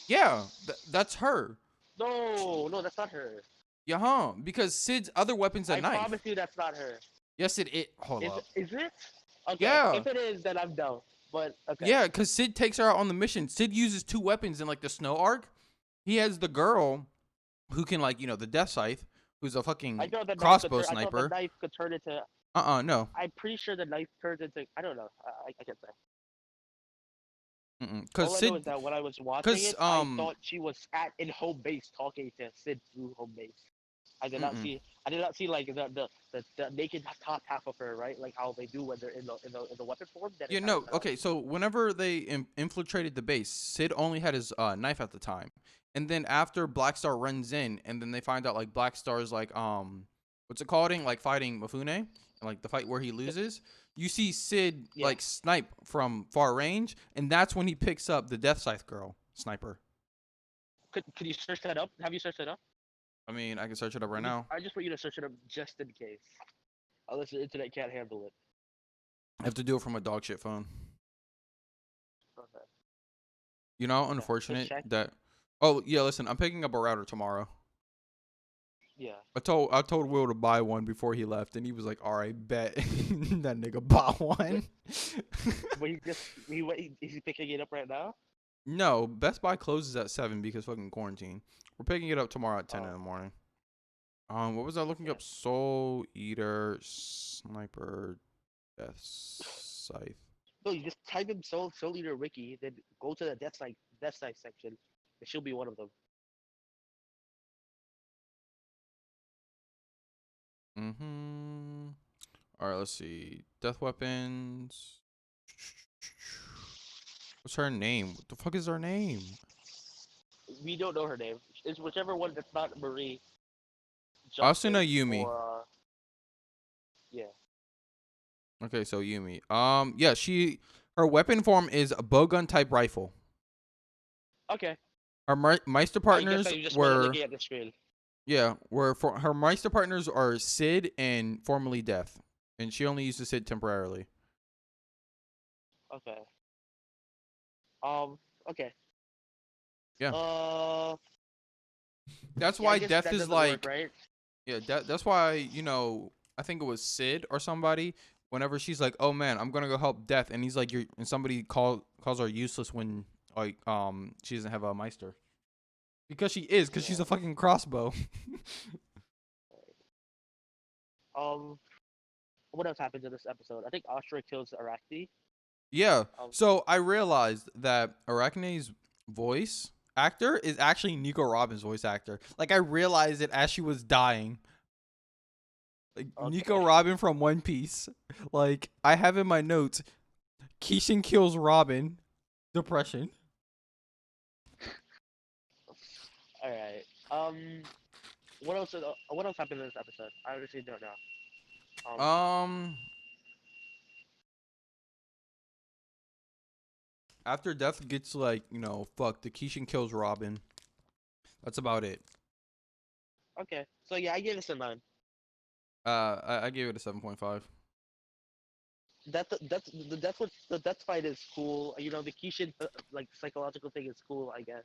Yeah. That's her.
No, no, that's not her.
Yeah, huh? Because Sid's other weapon's a
I
knife.
promise you that's not her.
Yes, it. Hold up.
Is it? Okay,
Yeah.
if it is, then I'm down. But okay.
Yeah, because Sid takes her out on the mission. Sid uses two weapons in like the snow arc. He has the girl who can like, the death scythe, who's a
I
fucking
thought the knife could
crossbow
turn. I thought the
sniper.
knife could turn into.
No.
I'm pretty sure the knife turns into. I don't know. I can't say.
Cause
All I know
Sid
is that when I was watching
cause
it, I thought she was at in home base talking to Sid through home base. I did not
mm-mm.
see. I did not see like the naked top half of her, right? Like how they do when they're in the weapon form. That
Yeah,
is
no.
not.
Okay, so whenever they infiltrated the base, Sid only had his knife at the time. And then after Black Star runs in and then they find out like Black Star's like what's it called? Like fighting Mifune, and like the fight where he loses. You see Sid
Yeah.
like snipe from far range, and that's when he picks up the Death Scythe girl sniper.
Could you search that up? Have you searched that up?
I mean, I can search it up right now.
I just want you to search it up just in case, unless the internet can't handle it.
I have to do it from a dog shit phone.
Okay. Yeah. Just
Unfortunate
check.
that. Oh yeah, listen, I'm picking up a router tomorrow.
Yeah.
I told Will to buy one before he left, and he was like, "All right, bet." That nigga bought
But
one.
but he's picking it up right now.
No, Best Buy closes at 7 because fucking quarantine. We're picking it up tomorrow at 10 in
Oh.
the morning. What was I looking
Okay.
up? Soul Eater Sniper Death Scythe.
No, you just type in Soul Eater Wiki, then go to the Death Side section. It should be one of them.
Mm-hmm. All right, let's see. Death weapons. What's her name? What the fuck is her name?
We don't know her name. It's whichever one that's not Marie,
Asuna
Justin,
Yumi.
or yeah.
Okay, so Yumi. Yeah, her weapon form is a bowgun type rifle.
Okay.
Her Meister
I guess
partners
I just wasn't
were
looking at the screen.
were for her Meister partners are Sid and formerly Death, and she only uses Sid temporarily.
Okay. Um. Okay.
Yeah,
Uh.
that's
Yeah. I
why
guess
Death
that
is
doesn't work,
like
right?
that's why I think it was Sid or somebody. Whenever she's like, "Oh man, I'm gonna go help Death," and he's like, "You're," and somebody calls her useless when like she doesn't have a Meister because she is because she's
Yeah.
a fucking crossbow.
Um. What else happens in this episode? I think Astra kills Arachne.
Yeah.
Um.
So I realized that Arachne's voice actor is actually Nico Robin's voice actor. Like I realized it as she was dying. Like Nico
Okay.
Robin from One Piece. Like I have in my notes, Keishan kills Robin. Depression.
All right. What else? What else happened in this episode? I honestly don't know.
Um After Death gets like, fuck, the Keishan kills Robin. That's about it.
Okay. So yeah, I gave this a 9.
I gave it a 7.5.
that's what the death fight is cool. You know, the Kishin like psychological thing is cool, I guess.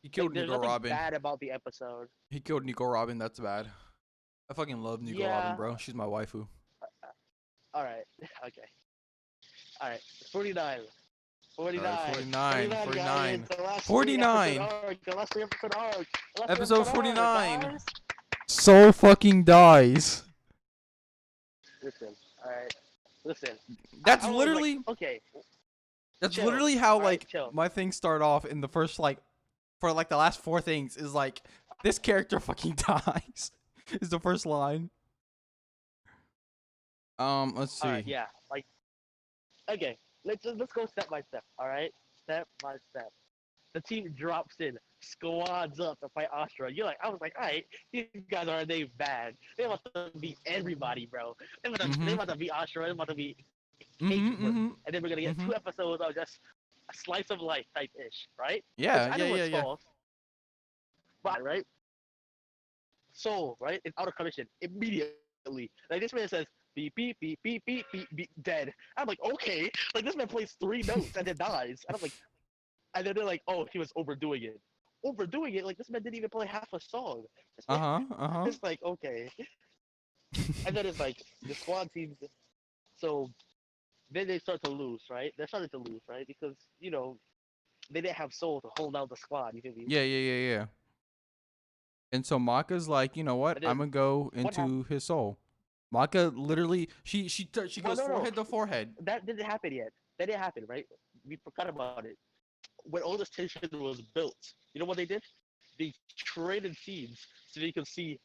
He
Like
killed
there's
Nico
nothing
Robin.
bad about the episode.
He killed Nico Robin. That's bad. I fucking love Nico Robin,
Yeah.
bro. She's my waifu.
All right. Okay. All right. 49.
All right,
49.
49,
49, guys.
49,
The last 3 episode
49.
arc. The last 3 episode arc. The last
Episode
3 episode arc,
49.
guys.
Soul fucking dies.
Listen. All right. Listen.
That's
I was like,
literally
okay.
that's
Chill.
literally how
All right,
like
chill.
my things start off in the first like for like the last four things is like this character fucking dies. Is the first line. Let's see.
All right. Yeah. Like. Okay. Let's go step by step. All right. Step by step. The team drops in, squads up to fight Astra. I was like, all right, these guys they bad. They want to beat everybody, bro. They want to beat Astra. They want to beat Cage, and then we're gonna get 2 episodes of just a slice of life type ish, right?
Yeah,
Which I know
yeah,
it's
yeah.
false, but right. Soul, right, is out of commission immediately. Like this man says, beep beep beep beep beep beep beep, dead. I'm like, okay, like this man plays 3 notes and then dies, and I'm like. And then they're like, oh, he was overdoing it. Overdoing it? Like, this man didn't even play half a song. It's like, okay. And then it's like, the squad teams. So then they start to lose, right? They're starting to lose, right? Because, they didn't have soul to hold out the squad. You feel me?
Yeah. And so Maka's like, you know what?
And
I'm
then,
gonna go
what happened?
into his soul. Maka literally, she
Well,
goes
no.
forehead to forehead.
That didn't happen yet. That didn't happen, right? We forgot about it. When all this tension was built, you know what they did? They traded scenes so they could see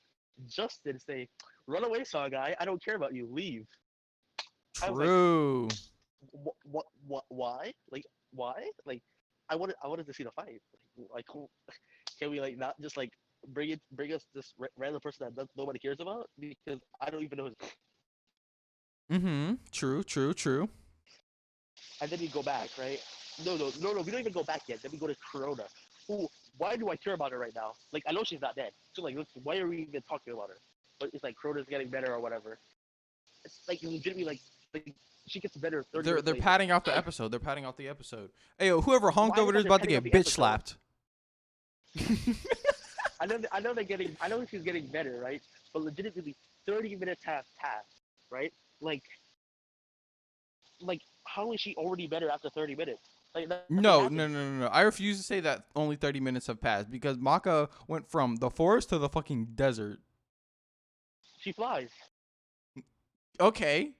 Justin say, "Run away, Saw Guy. I don't care about you. Leave." I was like,
True.
What? Why? Like, why? Like, I wanted to see the fight. Like, can we like not just like bring us this random person that nobody cares about because I don't even know his.
True.
And then we go back, right? No. We don't even go back yet. Then we go to Corona. Who? Why do I care about her right now? Like, I know she's not dead. So like, why are we even talking about her? But it's like Corona's getting better or whatever. It's like legitimately like she gets better 30
They're
minutes later.
padding out the episode. They're padding out the episode. Hey, yo, whoever honked
Why
over
is
there is
that
about to
they're
get
padding out
bitch
the
slapped.
I know they're getting. I know she's getting better, right? But legitimately, 30 minutes have passed, right? Like how is she already better after 30 minutes? Like nothing
No.
happened.
I refuse to say that only 30 minutes have passed because Maka went from the forest to the fucking desert.
She flies.
Okay.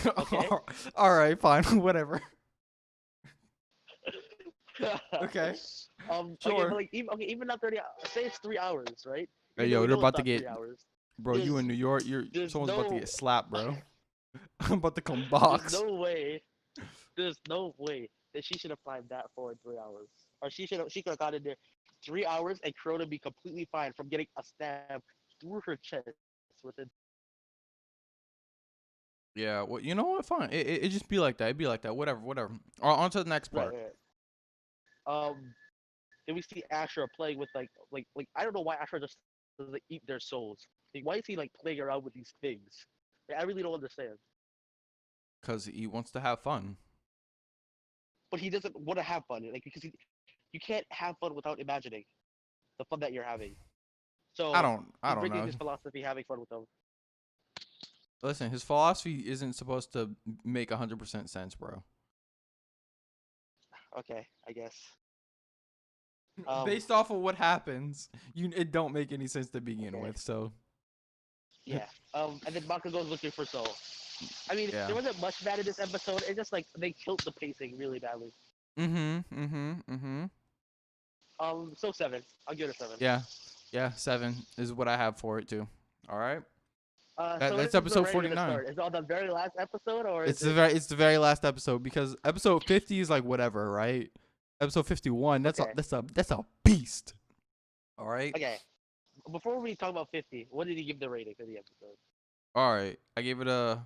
Okay.
All right, fine, whatever. Okay.
Okay,
Sure.
but like even not 30 hours. Say it's 3 hours, right?
Hey,
Even though
yo,
we
they're
know it's
about to
not
get,
3 hours.
bro. You in New York?
There's
Someone's about to
no
get slapped, bro. I'm about to come
there's
box.
no way there's no way that she should have climbed that for in 3 hours. Or she could have got in there 3 hours and Crota be completely fine from getting a stab through her chest within.
Yeah. Well, you know what? Fine. It just be like that. It be like that. Whatever. On to the next
Right,
part.
right. Then we see Asher playing with like I don't know why Asher just doesn't eat their souls. Like, why is he like playing around with these things? Like, I really don't understand.
Cause he wants to have fun.
But he doesn't want to have fun, like because you can't have fun without imagining the fun that you're having.
I
So
don't
he's
know.
breaking his philosophy, having fun with them.
Listen, his philosophy isn't supposed to make 100% sense, bro.
Okay, I guess.
Based off of what happens, it don't make any sense to begin
Okay.
with. So
Yeah. And then Maka goes looking for Soul. I mean,
yeah.
there wasn't much bad in this episode. It's just like they killed the pacing really badly. So 7. I'll give it a 7.
Yeah. 7 is what I have for it too. All right.
So when
That's
is the
episode
rating gonna
49.
start? Is it on the very last episode or is
It's the very last episode because episode 50 is like whatever, right? Episode 51, that's
Okay.
that's a beast. All right.
Okay. Before we talk about 50, what did you give the rating for the episode?
All right. I gave it a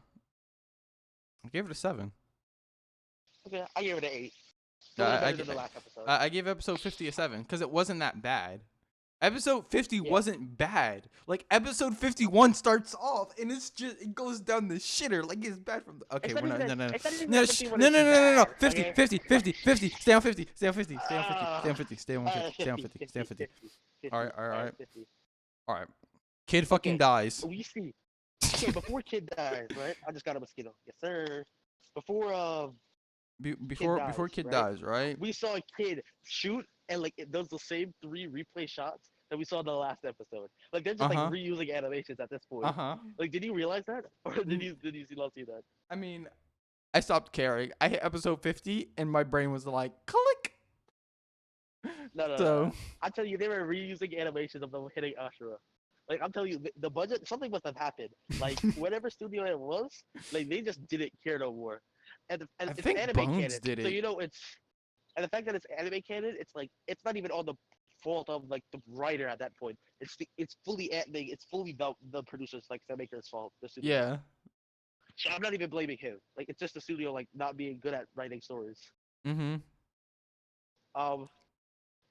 7.
Okay, I gave it an 8.
I,
Totally
I,
better than the last episode.
I gave episode 50 a 7 because it wasn't that bad. Episode 50
Yeah.
wasn't bad. Like episode 51 starts off and it goes down the shitter. Like it's bad from the, okay,
It's
we're
not even
not
that.
no no
It's not even
no
that
sh-
51
no
is
no no no no
bad.
50
Okay.
50 50 50 stay on 50 stay on 50 stay on 50 stay on 50 stay on 50 stay on 50 stay on 50 All right, all right, all right.
50.
All right. Kid fucking
Okay.
dies.
We see. Okay, before kid dies, right? I just got a mosquito. Yes, sir. Before kid dies,
Before kid
right?
dies, right?
We saw a kid shoot and like it does the same 3 replay shots that we saw in the last episode. Like they're just like
Uh-huh.
reusing animations at this point.
Uh-huh.
Like, did you realize that, or
N-
did you not see that?
I mean, I stopped caring. I hit episode 50 and my brain was like click.
No, no, no, no.
So,
I tell you, they were reusing animations of them hitting Ashura. Like I'm telling you, the budget, something must have happened. Like whatever studio it was, like they just didn't care no more. And
I
it's
think
anime
Bones
canon,
did
so
it.
you know it's, and the fact that it's anime canon, it's like it's not even on the fault of like the writer at that point. It's fully it's fully the producers like the maker's fault, the studio.
Yeah.
So I'm not even blaming him. Like it's just the studio like not being good at writing stories.
Mhm.
Um,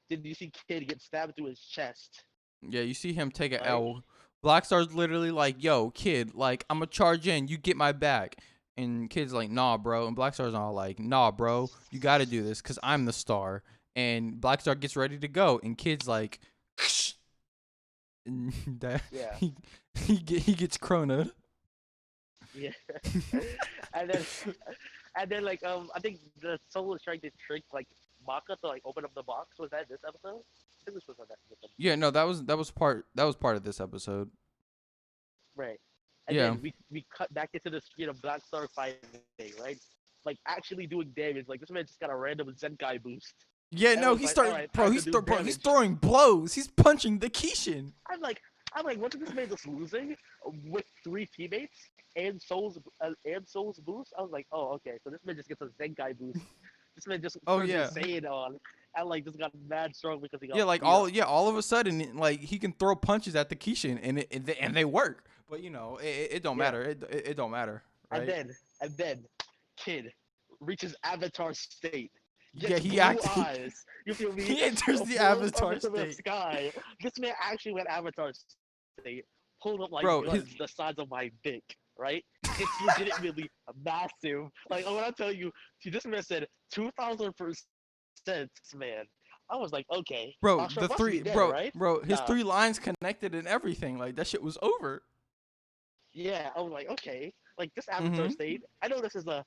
did you see Kid get stabbed through his chest?
Yeah, you see him take a
Right?
L. Black Star's literally like, "Yo, kid, like I'm gonna charge in. You get my back." And kid's like, "Nah, bro." And Black Star's all like, "Nah, bro. You got to do this cuz I'm the star." And Black Star gets ready to go and kid's like and that
Yeah.
he gets croned.
Yeah. and then and then like I think the soul was trying to trick like Maka to like open up the box. Was that this episode? I think this was on that episode.
Yeah, no, that was part of this episode.
Right. And
Yeah.
then we cut back into the screen of Black Star fighting, right? Like actually doing damage. Like this man just got a random Zenkai boost.
Yeah,
And I
no,
was
he's
like,
starting,
alright,
bro.
time to do
He's
damage.
throwing blows. He's punching the Kishin.
I'm like, wasn't this man just losing with 3 teammates and Soul's boost? I was like, oh, okay, so this man just gets a Zenkai boost. This man just
Oh
turns
yeah,
insane on, and like just got mad strong because he got
yeah, like
beat up.
all of a sudden, like he can throw punches at the Kishin and they work. But it don't
Yeah.
matter. It don't matter,
And
right?
then, Kid reaches Avatar state.
Yeah,
Gets
he
blue
acted.
eyes. You feel me?
He enters the
Flows
Avatar
up into the
state,
sky. This man actually went Avatar state. Pulled up like
bro.
guns the size of my dick, right? It's legitimately massive. Like when I tell you, see, this man said 2,000%, man. I was like, okay,
Bro,
Ashra
the
must be
three,
dead, right?
bro, his
Nah.
3 lines connected and everything. Like that shit was over.
Yeah, I was like, okay, like this Avatar
Mhm.
state. I know this is a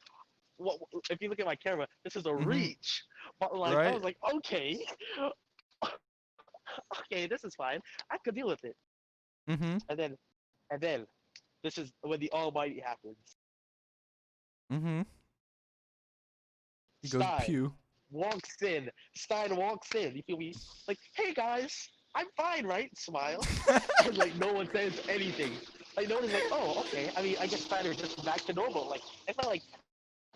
what if you look at my camera, this is a
Mhm.
reach. But like I
Right.
was like, okay, okay, this is fine. I could deal with it.
Mhm.
And then this is when the Almighty happens.
Mhm. He goes
Stein
pew.
walks in. Stein walks in. You feel me? Like, hey guys, I'm fine, right? Smile. And like no one says anything. Like no one's like, oh, okay. I mean, I guess Stein is just back to normal. Like it's not like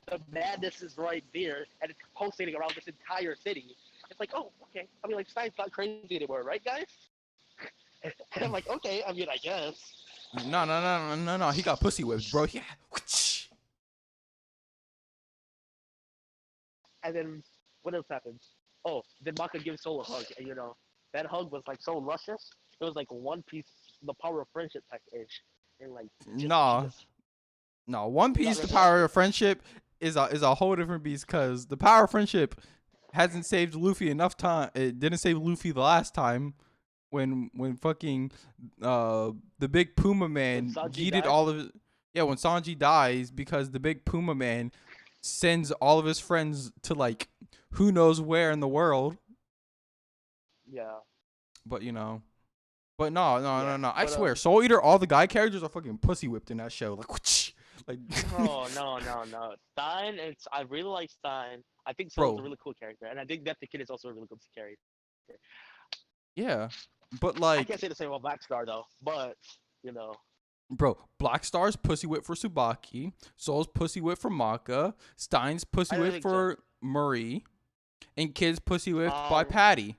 the madness is right there and it's pulsating around this entire city. It's like, oh, okay. I mean, like Stein's not crazy anymore, right, guys? And I'm like, okay. I mean, I guess.
No. He got pussy whipped, bro. Yeah.
And then what else happens? Oh, then Maka gives Soul a hug, and you know that hug was like so luscious. It was like One Piece, the power of friendship type ish, and like
Nah.
just
No, One
you got
Piece, the
ripped off.
power of friendship is a whole different beast because the power of friendship hasn't saved Luffy enough time. It didn't save Luffy the last time when fucking the big Puma
When
man
Sanji
yeeted
died.
all of it. Yeah, when Sanji dies because the big Puma man sends all of his friends to like who knows where in the world.
Yeah,
But but no.
yeah.
I
But
swear, Soul Eater, all the guy characters are fucking pussy whipped in that show. Like, like,
oh no. Stein, I really like Stein. I think Soul's a
bro,
really cool character, and I think that the kid is also a really good character.
yeah. But
I
like,
can't say the same about Black Star though, but you know,
bro, Black Star's pussy whip for Tsubaki, Soul's pussy whip for Maka, Stein's pussy
I don't
whip
think so.
for Murray, and Kid's pussy whipped by
Um,
Patty.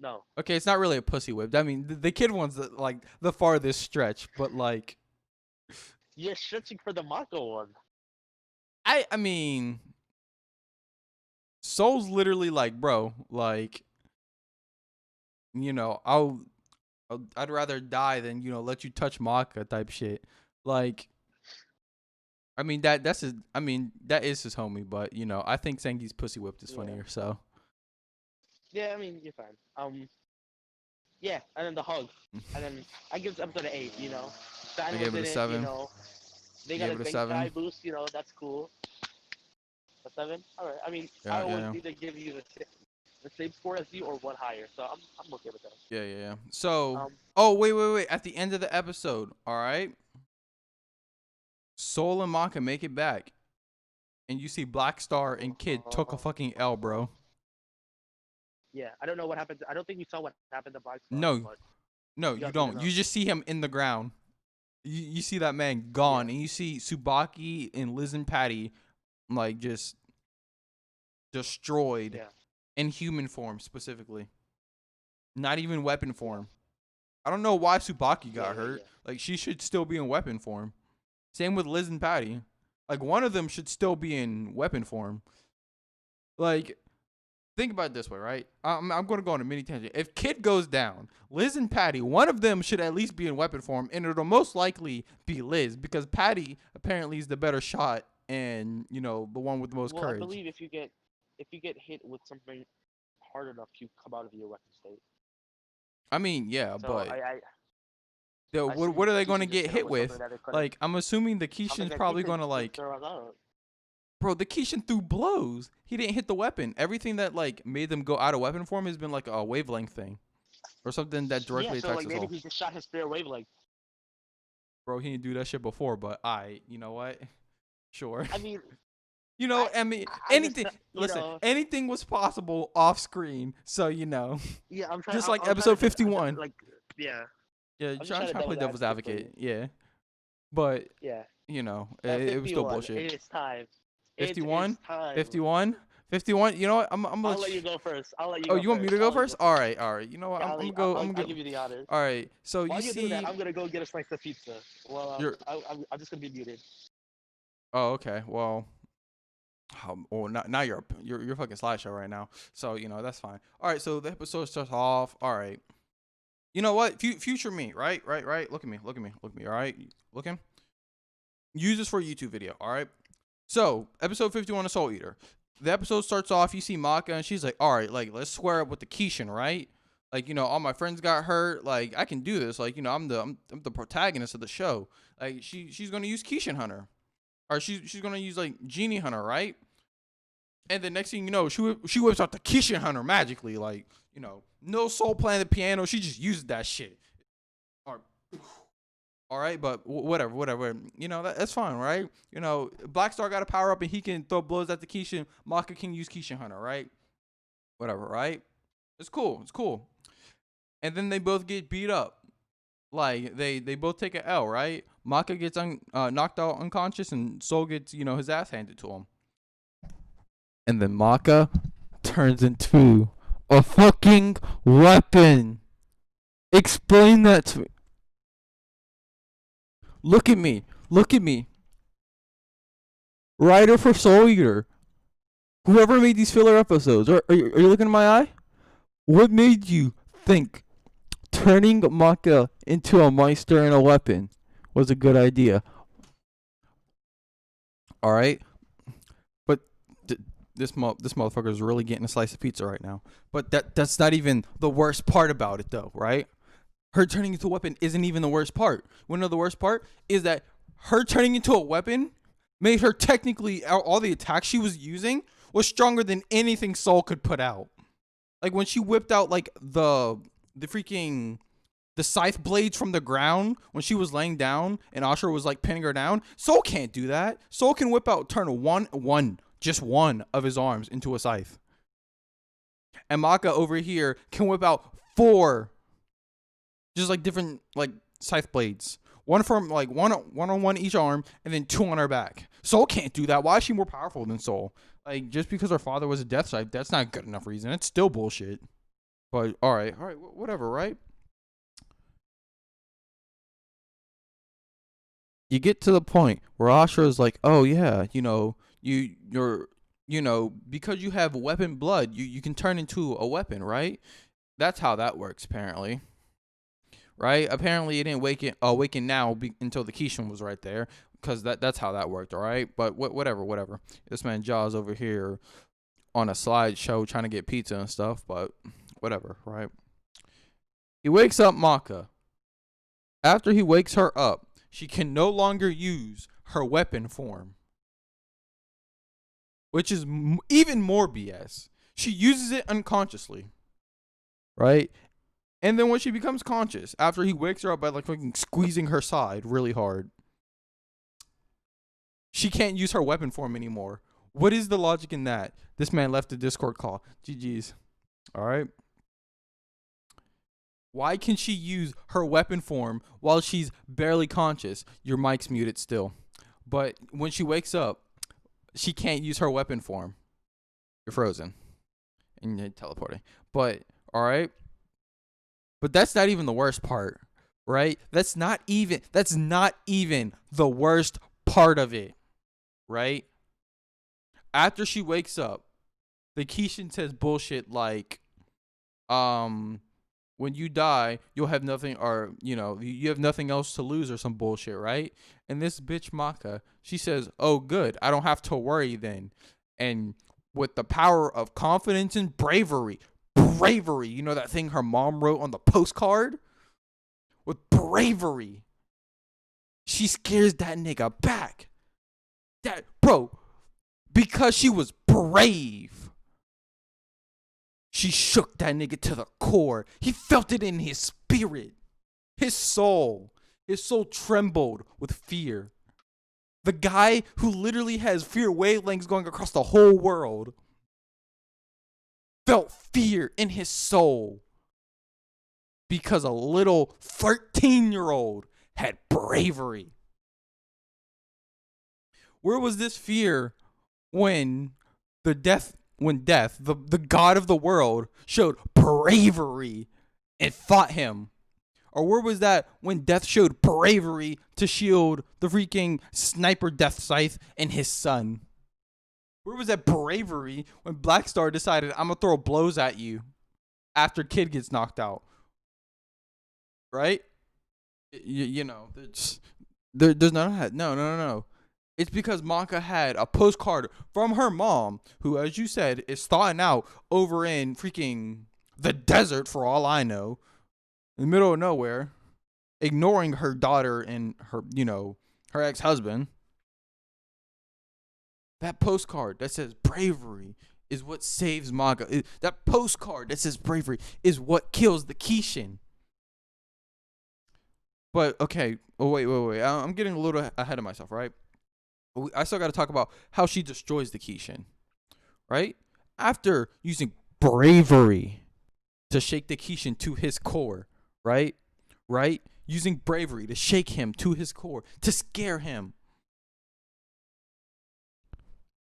no.
Okay, it's not really a pussy whip. I mean, the Kid one's like the farthest stretch, but like,
You're stretching for the Maka one.
I mean, Soul's literally like, bro, like, I'd rather die than let you touch Maka type shit. Like, I mean that is his homie, but I think Sengi's pussy whipped is
Yeah.
funnier. So
Yeah, I mean, you're fine. Yeah, and then the hug. And then I give this episode an 8,
I
Shadin
gave
was
it
in
a
it,
7.
They
You
got
gave
a
it a
Zenkai
7.
boost, that's cool. A 7? Alright, I mean, I
Yeah,
always
yeah,
either give you the same score as you or one higher, so I'm okay with that.
yeah. So,
Um,
oh wait. At the end of the episode, all right, Soul and Maka make it back, and you see Black Star and Kid took a fucking L, bro.
yeah, I don't know what happened. I don't think we saw what happened to Black Star,
No,
but
no,
you
you
got me to
don't.
know.
You just see him in the ground. You see that man
Yeah,
gone, and you see Tsubaki and Liz and Patty like just destroyed
yeah,
in human form specifically, not even weapon
yeah,
form. I don't know why Tsubaki
yeah,
got
yeah,
hurt.
yeah.
Like she should still be in weapon form. Same with Liz and Patty. Like one of them should still be in weapon form. Like think about it this way, right? I'm going to go on a mini tangent. If Kid goes down, Liz and Patty, one of them should at least be in weapon form, and it'll most likely be Liz because Patty apparently is the better shot and the one with the most
Well, I
courage.
believe if you get hit with something hard enough, you come out of your weapon state.
I mean, yeah,
So
but
I assume
what are they going to
Keisha just
get
hit him
hit
with something
with?
that it couldn't.
Like, I'm assuming the
Something
Keishan's
that
probably
Keisha
going to
just
like,
throw out.
bro, the Keishan threw blows. He didn't hit the weapon. Everything that like made them go out of weapon form has been like a wavelength thing or something that
Yeah,
directly
so
attacks
like
his
maybe
soul.
he just shot his spirit wavelength.
Bro, he didn't do that shit before, but you know what? Sure.
I mean, I
I mean,
I just
anything. Listen,
know,
anything was possible off screen. So
yeah, I'm trying.
just like
I'm trying
episode
to
51.
like, yeah,
Yeah,
I'm just
trying
trying to
to play
devil's
devil's
advocate for you.
advocate. Yeah, but
Yeah, at
it was still
51,
bullshit.
it is time. It is
51,
time.
51, 51. You know what? I'm gonna
I'll
let
let
you.
you go first. I'll let you
Oh,
go
you want me
first.
to go
I'll let you
first?
go first.
All right. You know what?
Yeah,
I'm gonna go. I'm
I'll
gonna go.
give you the honors.
All right. So you
While you do that,
see.
I'm gonna go get a slice of pizza. Well,
You're.
I'm just gonna be muted.
Oh, okay. Well. Oh, now you're fucking slideshow right now. So that's fine. All right. So the episode starts off. All right. You know what? Future me. Right. Look at me. All right. Looking. Use this for a YouTube video. All right. So episode 51 of Soul Eater. The episode starts off. You see Maka and she's like, all right, like let's square up with the Keishan, right? Like all my friends got hurt. Like I can do this. Like I'm the protagonist of the show. Like she's gonna use Keishan Hunter, or she's gonna use like Genie Hunter, right? And the next thing you know, she whips out the Keishan Hunter magically. Like no soul playing the piano. She just uses that shit. Or all right, but whatever. That's fine, right? Black Star got a power up and he can throw blows at the Keishan. Maka can use Keishan Hunter, right? Whatever, right? It's cool. And then they both get beat up. Like they both take an L, right? Maka gets knocked out unconscious and Soul gets his ass handed to him. And then Maka turns into a fucking weapon. Explain that to me. Look at me. Writer for Soul Eater. Whoever made these filler episodes, are you looking in my eye? What made you think turning Maka into a monster and a weapon was a good idea? All right, but this motherfucker is really getting a slice of pizza right now. But that's not even the worst part about it, though, right? Her turning into a weapon isn't even the worst part. One of the worst part is that her turning into a weapon made her technically all the attacks she was using was stronger than anything Soul could put out. Like when she whipped out like the freaking the scythe blades from the ground when she was laying down and Ashura was like pinning her down. Soul can't do that. Soul can turn just one of his arms into a scythe. And Maka over here can whip out 4 just like different like scythe blades. One from like one on one each arm and then 2 on her back. Soul can't do that. Why is she more powerful than Soul? Like just because her father was a death scythe, that's not good enough reason. It's still bullshit. But all right, whatever, right? You get to the point where Ashura is like, "Oh yeah, you're because you have weapon blood, you can turn into a weapon, right?" That's how that works, apparently. Right? Apparently, it didn't awaken now until the Keishan was right there, because that's how that worked. All right, but whatever. This man Jaws over here on a slideshow trying to get pizza and stuff, but whatever. Right? He wakes up Maka. After he wakes her up, she can no longer use her weapon form, which is even more BS. She uses it unconsciously, right? And then when she becomes conscious, after he wakes her up by like fucking squeezing her side really hard, she can't use her weapon form anymore. What is the logic in that? This man left the Discord call. GG's. All right. Why can she use her weapon form while she's barely conscious? Your mic's muted still. But when she wakes up, she can't use her weapon form. You're frozen. And you're teleporting. But, all right. But that's not even the worst part, right? That's not even the worst part of it, right? After she wakes up, the Keishan says bullshit like, when you die, you'll have nothing, or you have nothing else to lose, or some bullshit, right? And this bitch Maka, she says, "Oh, good, I don't have to worry then." And with the power of confidence and bravery, you know that thing her mom wrote on the postcard? With bravery, she scares that nigga back. That bro, because she was brave. She shook that nigga to the core. He felt it in his spirit. His soul trembled with fear. The guy who literally has fear wavelengths going across the whole world felt fear in his soul because a little 13-year-old had bravery. Where was this fear when death, the god of the world, showed bravery and fought him? Or where was that when Death showed bravery to shield the freaking sniper Death Scythe and his son? Where was that bravery when Black Star decided, I'm going to throw blows at you after Kid gets knocked out? Right? There's none of that. No. It's because Maka had a postcard from her mom, who, as you said, is thawing out over in freaking the desert, for all I know, in the middle of nowhere, ignoring her daughter and her ex-husband. That postcard that says bravery is what saves Maka. That postcard that says bravery is what kills the Keishan. But, okay, wait. I'm getting a little ahead of myself, right? I still got to talk about how she destroys the Keishan, right? After using bravery to shake the Keishan to his core, right? Using bravery to shake him to his core, to scare him.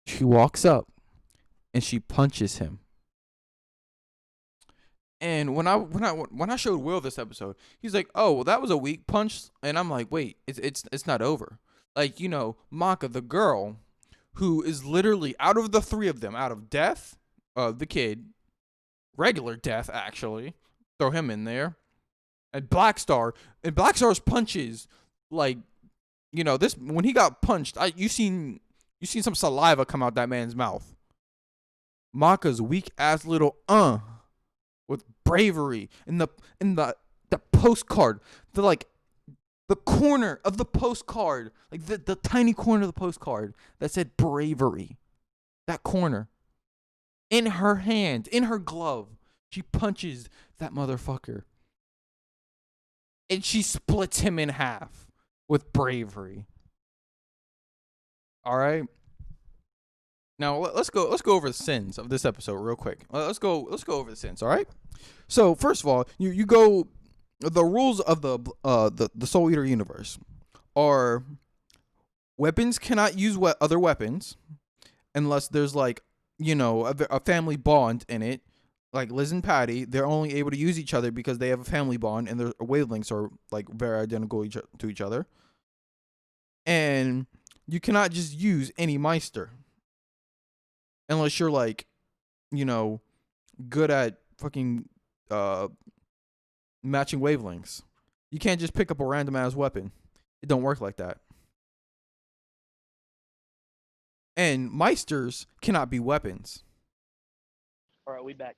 She walks up and she punches him. And when I showed Will this episode, he's like, "Oh, well, that was a weak punch." And I'm like, "Wait, it's not over." Like, Maka, the girl, who is literally, out of the three of them, out of Death, the kid, regular Death actually, throw him in there, and Black Star's punches, like, this, when he got punched, you seen some saliva come out that man's mouth. Maka's weak ass little with bravery in the postcard, the corner of the postcard, like the tiny corner of the postcard that said bravery. That corner. In her hand, in her glove, she punches that motherfucker. And she splits him in half with bravery. All right. Now let's go over the sins of this episode real quick. Let's go over the sins. All right. So first of all, you go. The rules of the Soul Eater universe are: weapons cannot use other weapons unless there's like a family bond in it. Like Liz and Patty, they're only able to use each other because they have a family bond and their wavelengths are like very identical to each other. And you cannot just use any Meister unless you're like, good at fucking uh matching wavelengths. You can't just pick up a random ass weapon. It don't work like that. And Meisters cannot be weapons.
All right, we back.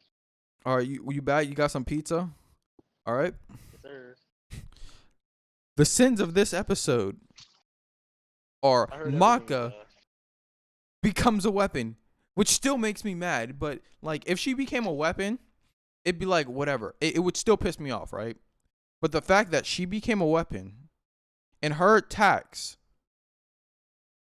All right, you back? You got some pizza? All right.
Yes, sir.
The sins of this episode are
I heard
Maka becomes a weapon, which still makes me mad. But like, if she became a weapon, it'd be like whatever. It would still piss me off, right? But the fact that she became a weapon and her attacks,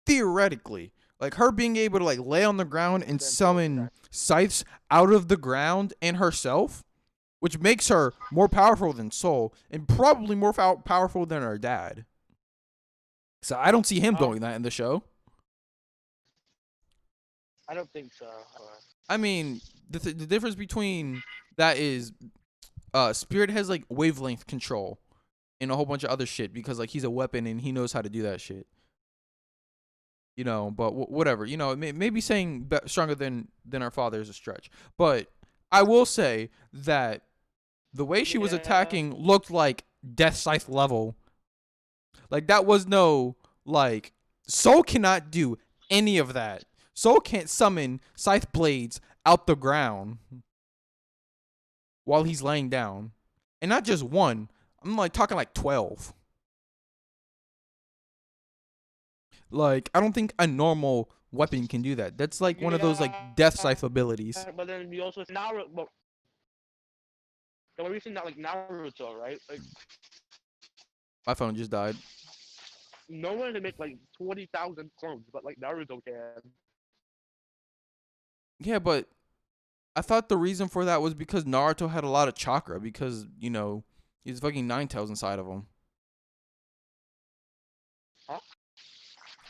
theoretically, like her being able to like lay on the ground and summon scythes out of the ground and herself, which makes her more powerful than Soul and probably more powerful than her dad. So I don't see him doing that in the show.
I don't think so.
I mean, the difference between that is Spirit has like wavelength control and a whole bunch of other shit because like he's a weapon and he knows how to do that shit. You know, but whatever. You know, maybe saying stronger than our father is a stretch. But I will say that the way she was attacking looked like Death Scythe level. Like that was no like Soul cannot do any of that. Soul can't summon scythe blades out the ground while he's laying down. And not just one. I'm like talking like 12. Like, I don't think a normal weapon can do that. That's like one of those like death scythe abilities.
But then we also Naruto. But we're using that like Naruto, right? Like
My phone just died.
no one can make like 20,000 clones, but like Naruto can.
Yeah, but I thought the reason for that was because Naruto had a lot of chakra because, you know, he's fucking Nine Tails inside of him.
Huh?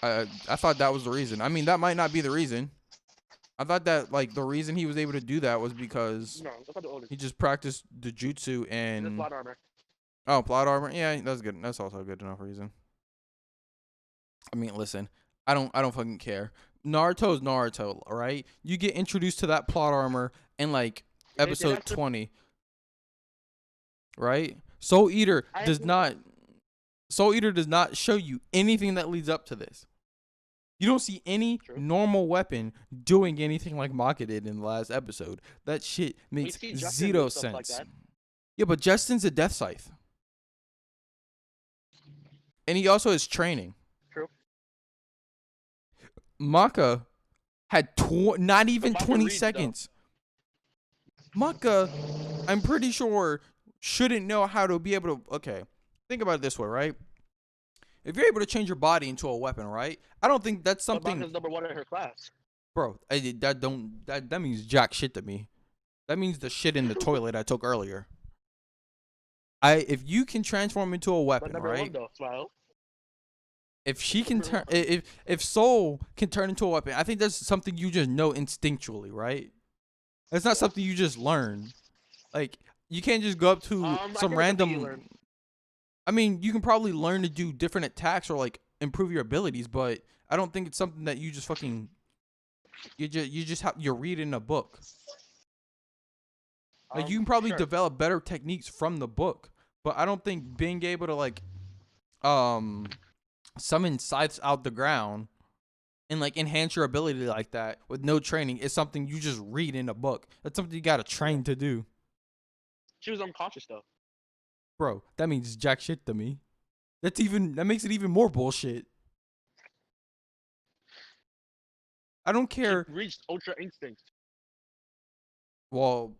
I thought that was the reason. I mean, that might not be the reason. I thought that like the reason he was able to do that was because he just practiced the jutsu and
plot armor.
Oh, plot armor. Yeah, that's good. That's also a good enough reason. I mean, listen, I don't fucking care. Naruto's Naruto, all right? You get introduced to that plot armor in like episode 20, right? Soul Eater does not show you anything that leads up to this. You don't see any normal weapon doing anything like Maka did in the last episode. That shit makes zero sense. Like yeah, but Justin's a death scythe. And he also has training.
True.
Maka had not even 20 seconds. Maka, I'm pretty sure, shouldn't know how to be able to... Okay, think about it this way, right? If you're able to change your body into a weapon, right? I don't think that's something...
Maka's number one in her class.
Bro, that means jack shit to me. That means the shit in the toilet I took earlier. If you can transform into a weapon, right? If she can turn, if Soul can turn into a weapon, I think that's something you just know instinctually, right? It's not something you just learn. Like you can't just go up to some random. I mean, you can probably learn to do different attacks or like improve your abilities, but I don't think it's something that you just fucking. You're reading a book. Like you can probably develop better techniques from the book, but I don't think being able to like, summon scythes out the ground and like enhance your ability like that with no training is something you just read in a book. That's something you gotta train to do.
She was unconscious though.
Bro, that means jack shit to me. That makes it even more bullshit. I don't care.
She reached Ultra Instinct.
Well,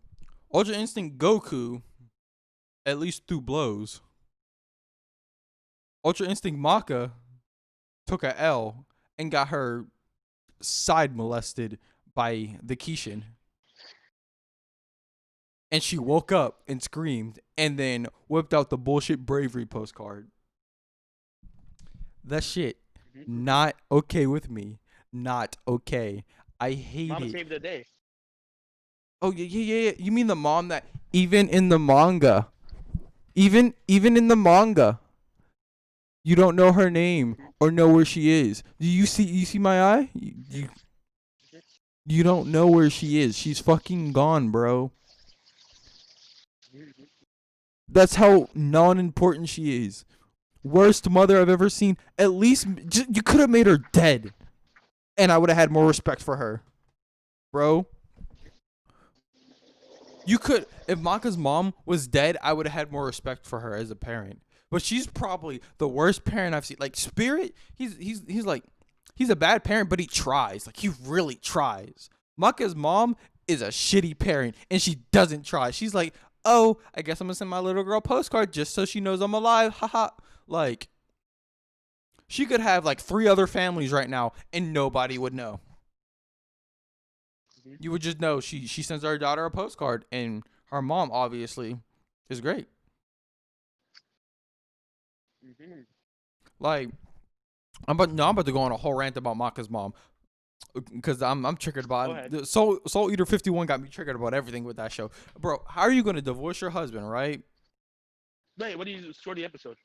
Ultra Instinct Goku, at least through blows. Ultra Instinct Maka took a L and got her side molested by the Kishin. And she woke up and screamed and then whipped out the bullshit bravery postcard. That shit, not okay with me. Not okay. I hate
Mama
it.
saved the day.
Oh yeah. You mean the mom that even in the manga, even in the manga, you don't know her name or know where she is. Do you see my eye? You don't know where she is. She's fucking gone, bro. That's how non-important she is. Worst mother I've ever seen. At least you could have made her dead, and I would have had more respect for her, bro. You could, if Maka's mom was dead, I would have had more respect for her as a parent. But she's probably the worst parent I've seen. Like Spirit, he's like he's a bad parent, but he tries. Like he really tries. Maka's mom is a shitty parent, and she doesn't try. She's like, oh, I guess I'm gonna send my little girl a postcard just so she knows I'm alive. Haha. Like she could have like 3 other families right now, and nobody would know.
Mhm.
You would just know she sends her daughter a postcard, and her mom obviously is great.
Mhm.
Like I'm about to go on a whole rant about Maka's mom because I'm triggered
Go ahead.
about Soul Eater 51 got me triggered about everything with that show, bro. How are you gonna divorce your husband, right?
Wait, what do you score the episode?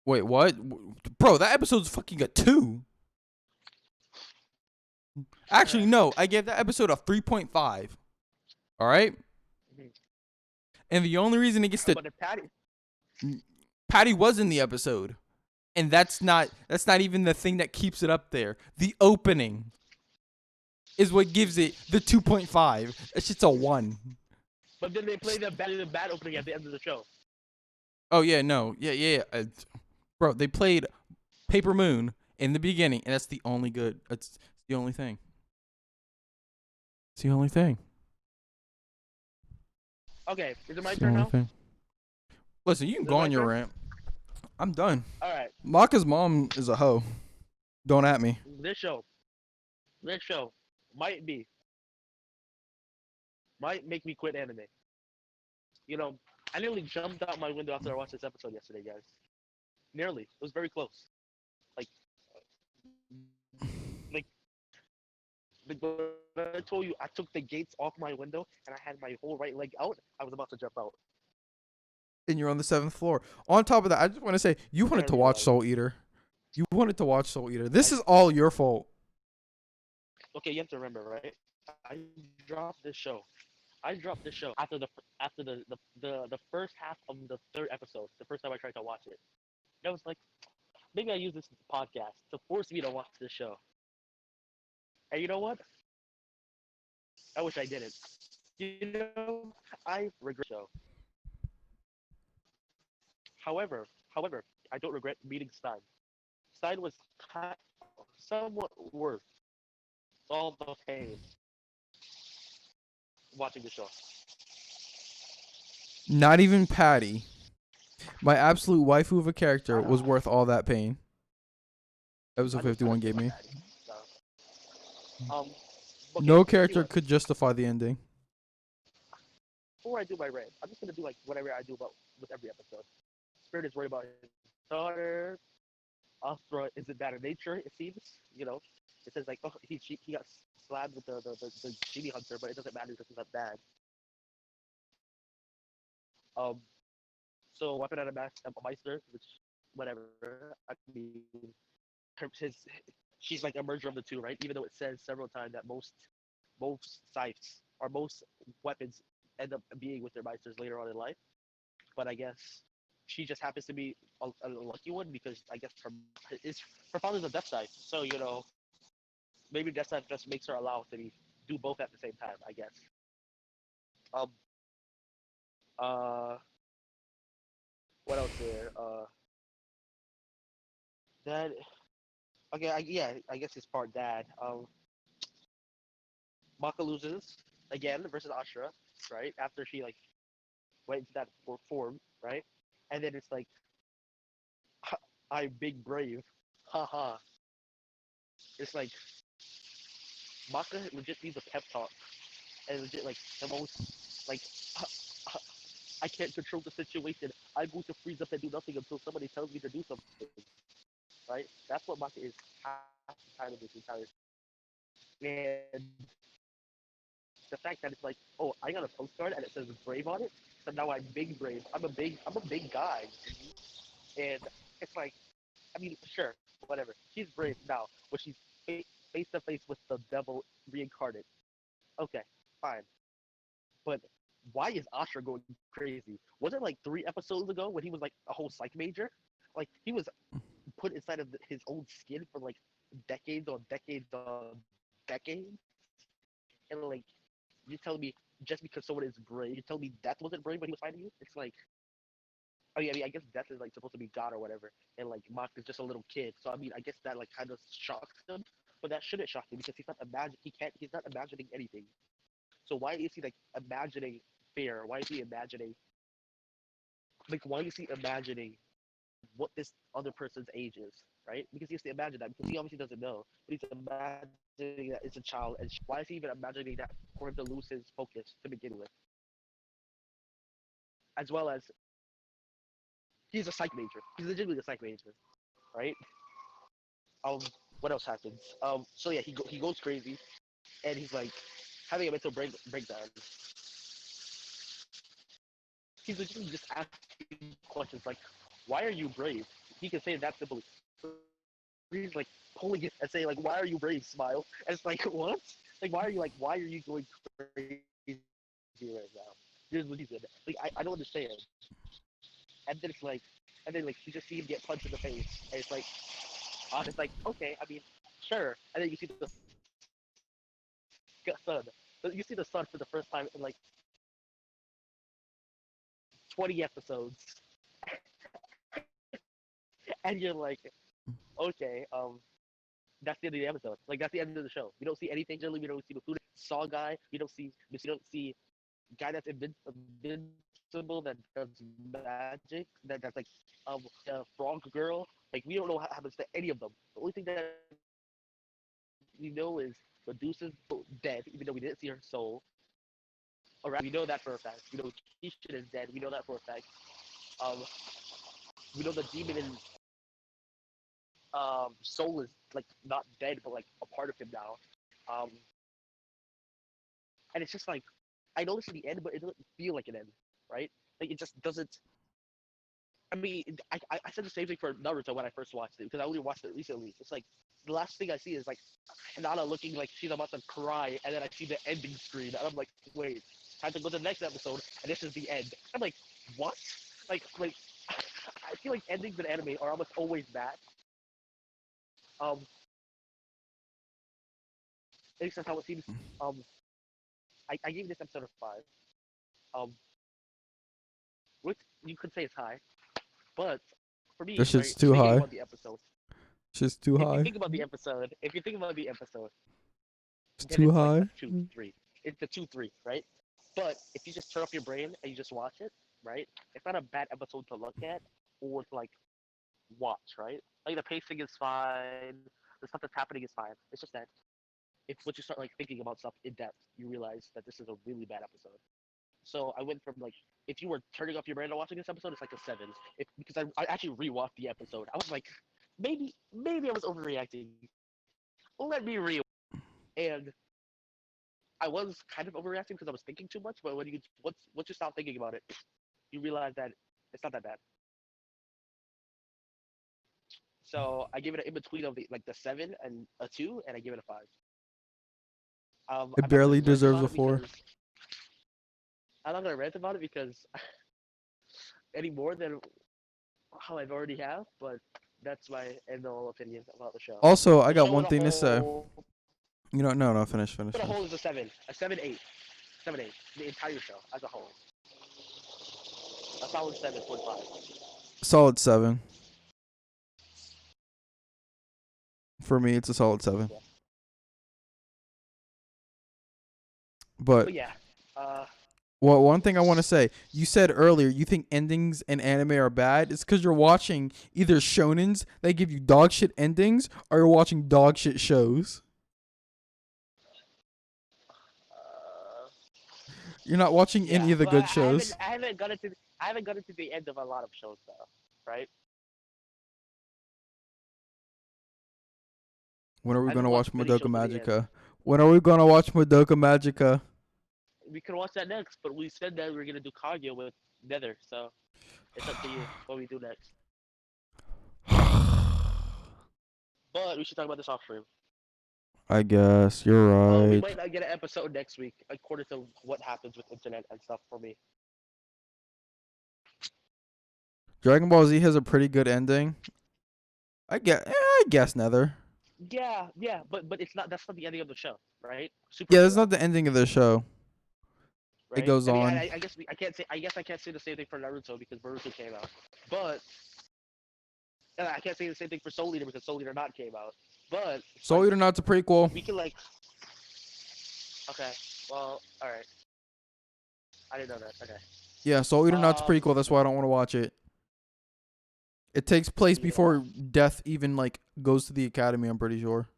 Wait, what, bro? That episode's fucking a 2. Actually, no, I gave that episode a 3.5. All right,
Mhm.
and the only reason it gets to
But the Patty.
Patty was in the episode, and that's not even the thing that keeps it up there. The opening is what gives it the 2.5. That shit's a 1.
But then they play the bad opening at the end of the show.
Oh yeah, no, yeah. Bro, they played Paper Moon in the beginning, and that's the only good. That's the only thing. It's the only thing.
Okay, is it my
It's the
turn
only
now?
thing. Listen, you can
Is
go
it my
on your
turn?
rant. I'm done.
All right.
Maka's mom is a hoe. Don't at me.
This show, this show might be might make me quit anime. You know, I nearly jumped out my window after I watched this episode yesterday, guys. Nearly. It was very close. Like, like, like when I told you I took the gates off my window and I had my whole right leg out, I was about to jump out.
And you're on the 7th floor. On top of that, I just want to say you wanted to
Nearly
watch
was.
Soul Eater. You wanted to watch Soul Eater. This
I
is all your fault.
okay. You have to remember, right? I dropped this show. I dropped this show after the first half of the third episode. The first time I tried to watch it, I was like, maybe I use this podcast to force me to watch this show. And you know what? I wish I didn't. You know, I regret the show. However, I don't regret meeting Stein. Stein was somewhat worth all the pain watching the show.
Not even Patty, my absolute waifu of a character,
I
was
don't.
worth all that pain. Episode
I
51
don't feel
gave
like
me.
Patty. So, okay.
No character
Anyway,
could justify the ending.
before I do my rant, I'm just gonna do like whatever I do about with every episode. Spirit is worried about his daughter. Astra isn't bad in nature. It seems. You know, it says like, oh, he got slapped with the genie hunter, but it doesn't matter because he's not bad. Um, so weapon at a Meister, which whatever. I mean, his she's like a merger of the two, right? Even though it says several times that most scythes or most weapons end up being with their Meisters later on in life. But I guess she just happens to be a lucky one because I guess her father's a Death Scythe, so you know maybe Death Scythe just makes her allow to do both at the same time. I guess. Um. Uh. What else there? Dad. Okay. Yeah. I guess it's part dad. Maka loses again versus Ashura, right? After she like went into that form, right? And then it's like, I'm big brave, haha. It's like Maka legit needs a pep talk, and legit like the most like, I can't control the situation. I'm going to freeze up and do nothing until somebody tells me to do something, right? That's what Maka is half the time of this entire. And the fact that it's like, oh, I got a postcard and it says brave on it, so now I'm big brave. I'm a big guy, and it's like, I mean, sure, whatever. She's brave now, but she's face to face with the devil reincarnate. Okay, fine. But why is Asher going crazy? Was it like 3 episodes ago when he was like a whole psych major? Like he was put inside of his own skin for like decades on decades on decades, and like you telling me just because someone is brave, you tell me Death wasn't brave when he was fighting you? It's like, oh yeah, I mean, I guess Death is like supposed to be God or whatever, and like Mock is just a little kid. So I mean, I guess that like kind of shocks him, but that shouldn't shock him because he's not imagining anything. So why is he like imagining fear? Why is he imagining like why is he imagining what this other person's age is, right? Because he has to imagine that because he obviously doesn't know, but he's imagining that it's a child. And why is he even imagining that for him to lose his focus to begin with? As well as he's a psych major. He's legitimately a psych major, right? Um, what else happens? So yeah, he goes crazy, and he's like having a mental breakdown. He's literally just asking questions like, "Why are you brave?" He can say it that simply. He's like pulling it and saying like, "Why are you brave?" Smile, and it's like, "What? Like, why are you going crazy right now? Here's the reason. Like, I don't understand." And then it's like, and then like you just see him get punched in the face, and it's like, okay, I mean, sure. And then you see the sun. You see the sun for the first time in like 20 episodes, and you're like, okay, that's the end of the episode. Like that's the end of the show. We don't see anything. Generally, we don't see Mifune Saw guy. We don't see guy that's invincible that does magic. That's like the frog girl. Like we don't know what happens to any of them. The only thing that we know is Medusa's dead, even though we didn't see her soul. Or rather, we know that for a fact. We know Keishan is dead. We know that for a fact. Um, we know the demon in soul is like not dead, but like a part of him now. Um, and it's just like I know this is the end, but it doesn't feel like an end, right? Like it just doesn't. I mean, I said the same thing for Naruto when I first watched it because I only watched it recently. It's like the last thing I see is like Hinata looking like she's about to cry, and then I see the ending screen, and I'm like, wait, time to go to the next episode, and this is the end. I'm like, what? Like I feel like endings in anime are almost always bad. Um, at least that's how it seems. Um, I gave this episode a 5. Um, which you could say is high, but for
That
me,
shit's
right,
too
thinking
high.
about the episode,
Shit's too high.
if you think about the episode,
It's
then
too
it's like a
high.
2-3. It's a 2-3, right? But if you just turn off your brain and you just watch it, right? It's not a bad episode to look at or to like watch, right? Like the pacing is fine, the stuff that's happening is fine. It's just that if once you start like thinking about stuff in depth, you realize that this is a really bad episode. So I went from like if you were turning off your brain and watching this episode, it's like a 7. Because I actually rewatched the episode. I was like, maybe I was overreacting. Let me rewatch. And I was kind of overreacting because I was thinking too much. But when you once you stop thinking about it, you realize that it's not that bad. So I give it an in between of the 7 and a 2, and I give it a 5.
It
I'm not gonna
barely
rant
deserves
about
a
it because
4.
any more than how I've already have, but that's my end all opinion about the show.
Also, I
The
got
show
one
as a
thing to say.
whole,
No, finish, finish,
as a
finish.
whole is a 7-8, 7-8. The entire show as a whole, a solid 7.5.
Solid 7. For me, it's a solid 7.
Yeah.
But
But yeah, uh,
well, one thing I want to say, you said earlier you think endings in anime are bad. It's because you're watching either shonens that give you dog shit endings, or you're watching dog shit shows.
uh,
You're not watching
yeah.
any of the
Well,
good shows.
I haven't gotten to the end of a lot of shows though, right?
When are we
I haven't
gonna
watched
watch
many
Madoka
shows to the end.
Magica? When are we gonna watch Madoka Magica?
We can watch that next, but we said that we were gonna do Kaguya with Nether, so it's up to you what we do next. But we should talk about this off stream.
I guess you're
Well, we
right.
might not get an episode next week, according to what happens with internet and stuff for me.
Dragon Ball Z has a pretty good ending. I guess Nether.
Yeah, but it's not. That's not the ending of the show, right?
Yeah, that's
Superhero,
not the ending of the show. It
right?
goes
I mean,
on.
I guess I can't say. I guess I can't say the same thing for Naruto because Naruto came out, but and I can't say the same thing for Soul Eater because Soul Eater not came out. But it's
Soul
like
Eater not's a prequel.
we can like. Okay, well, all right. I didn't know that. Okay.
Yeah, Soul Eater not's a
Um.
prequel. That's why I don't want to watch it. It takes place
Yeah.
before Death even like goes to the academy. I'm pretty sure.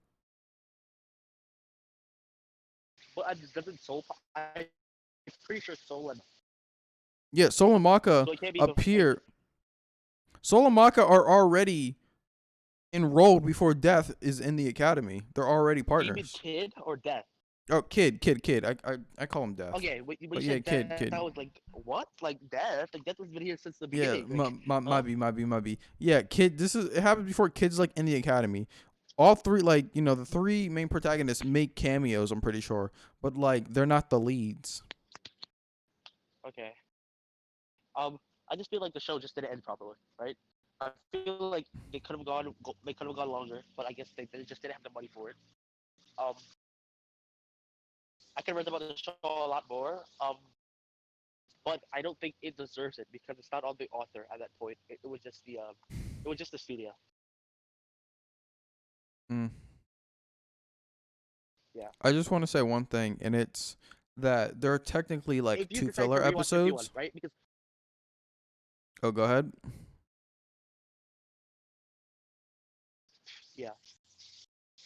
But doesn't Soul? I'm pretty sure Soul and
Yeah, Soul and Maka
so it can't be before.
appear. Soul and Maka are already enrolled before Death is in the academy. They're already
Do you mean
partners.
Kid or Death?
Oh, kid. I call him Death.
Okay, when
But
you
yeah,
said Death,
kid.
I was like, what? Like Death? Like Death has been here since the
Yeah,
beginning. Like, huh?
might be. Yeah, kid. It happens before kids like in the academy. All three, like the three main protagonists make cameos. I'm pretty sure, but like they're not the leads.
Okay. Um, I just feel like the show just didn't end properly, right? I feel like they could have gone longer, but I guess they just didn't have the money for it. Um, I can read about the show a lot more. But I don't think it deserves it because it's not on the author at that point. It was just it was just the studio.
Mm.
Yeah.
I just want to say one thing, and it's that there are technically like
If you
two
decide to
filler
rewatch 51,
episodes.
right? Because
Oh, go ahead.
yeah,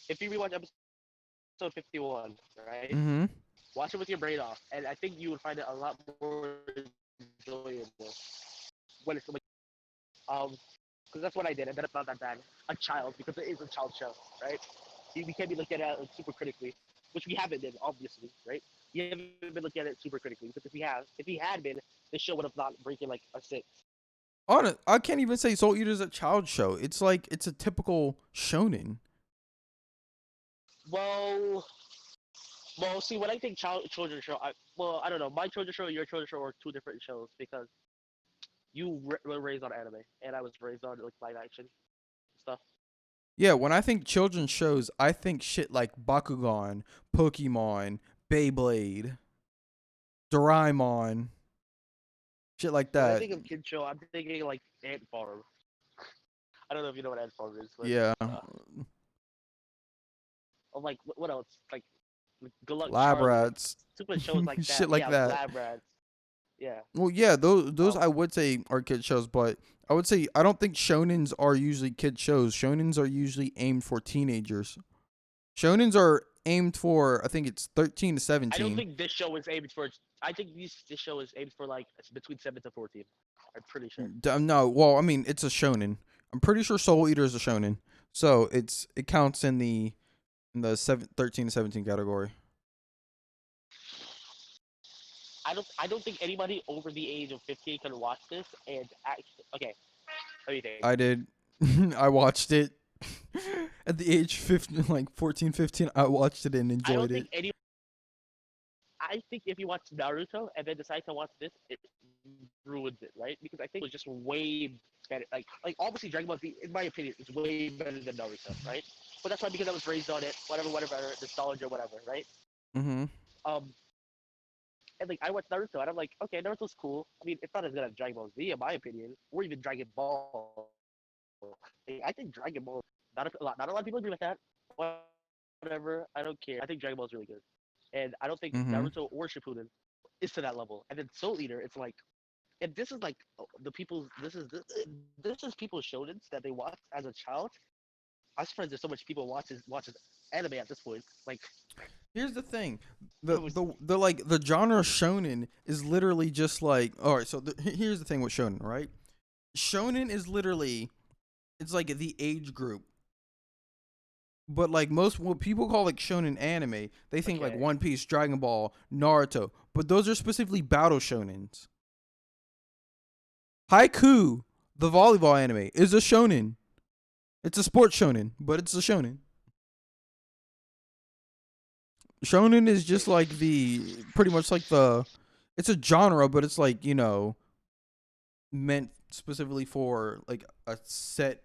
if you rewatch episode 51, right?
Mm-hmm.
Watch it with your brain off, and I think you would find it a lot more enjoyable when it's like because that's what I did, and then it's not that bad. A child, because it is a child show, right? We can't be looking at it like, super critically, which we haven't been, obviously, right? We haven't been looking at it super critically because if we had been, this show would have not breaking like a six.
I can't even say Soul Eater is a child show. It's like it's a typical shonen.
Well, see, when I think children's show, I don't know. My children's show, your children's show are two different shows because you were raised on anime, and I was raised on like live action stuff.
Yeah, when I think children's shows, I think shit like Bakugan, Pokemon, Beyblade, Doraemon, shit like
When I
that.
think of kid show, I'm thinking like Ant Farm. I don't know if you know what Ant Farm is, but
Yeah,
like what else? Like Good Luck
Lab
Charlie,
Rats,
stupid shows like
shit
that.
like
Yeah, like
that.
Lab Rats. Yeah.
Well, yeah, those
Um,
I would say are kid shows, but I would say I don't think shonens are usually kid shows. Shonens are usually aimed for teenagers. Shonens are aimed for I think it's 13 to
I don't
17.
think this show is aimed for. I think this show is aimed for like it's between 7 to 14. I'm pretty sure.
No, well, I mean it's a shonen. I'm pretty sure Soul Eater is a shonen, so it counts in the 13 to 17 category.
I don't think anybody over the age of 15 can watch this and actually. Okay, let me think.
I did. I watched it at the age 15, like 14, 15. I watched it and
I
enjoyed
don't
it.
think any. I think if you watch Naruto and then decide to watch this, it ruins it, right? Because I think it was just way better. Like obviously Dragon Ball Z, in my opinion, is way better than Naruto, right? But that's why because I was raised on it, whatever, nostalgia, whatever, right?
Mm-hmm.
Um, and like I watched Naruto, and I'm like, okay, Naruto's cool. I mean, it's not as good as Dragon Ball Z, in my opinion, or even Dragon Ball. Like, I think Dragon Ball. Not a lot of people agree with that. Whatever, I don't care. I think Dragon Ball is really good, and I don't think
Mm-hmm.
Naruto or Shippuden is to that level. And then Soul Eater, it's like, and this is like the people's. This is people's shonens that they watch as a child. I'm surprised there's so much people watches anime at this point. Like
Here's the thing,
it was
the like the genre shonen is literally just like all right. So here's the thing with shonen, right? Shonen is literally it's like the age group, but like most what people call like shonen anime, they think like
okay.
One Piece, Dragon Ball, Naruto, but those are specifically battle shonens. Haiku, the volleyball anime, is a shonen. It's a sports shonen, but it's a shonen. Shonen is just
Wait,
like the pretty much like the it's a genre, but it's like, meant specifically for like a set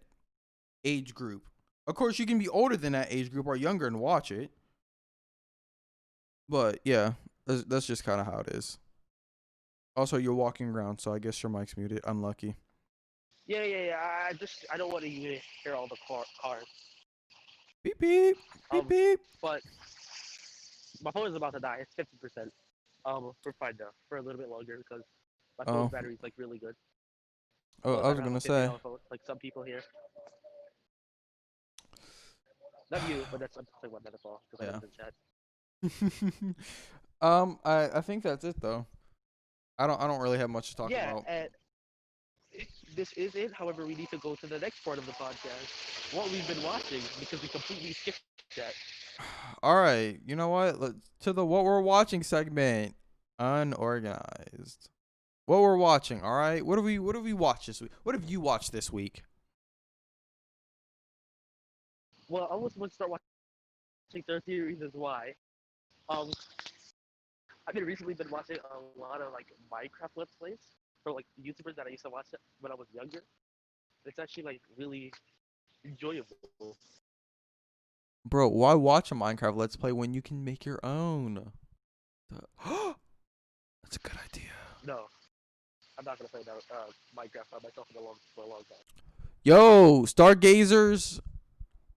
age group. Of course, you can be older than that age group or younger and watch it. But yeah, that's just kind of how it is. Also, you're walking around, so I guess your mic's muted. Unlucky.
yeah. I don't want to hear all the cars.
Beep beep beep
Um,
beep.
but my phone is about to die. It's 50%. We're fine now for a little bit longer because my phone's
Oh,
battery is like really good.
oh,
Plus,
I
I
was
don't have a
gonna say.
$50 phone like some people here. Not you, but that's something about metaphor because I
Yeah.
looked in chat.
I think that's it though. I don't really have much to talk
Yeah,
about.
and this is it. However, we need to go to the next part of the podcast, what we've been watching, because we completely skipped that.
All right, you know what? To the what we're watching segment. Unorganized. What we're watching. All right. What have we watched this week? What have you watched this week?
Well, I was going to start watching 13 Reasons Why. Um, I've been recently been watching a lot of like Minecraft Let's Plays for like YouTubers that I used to watch when I was younger. It's actually like really enjoyable.
Bro, why watch a Minecraft Let's Play when you can make your own? That's a good idea.
No, I'm not gonna play that Minecraft by myself for a long time.
Yo, Stargazers,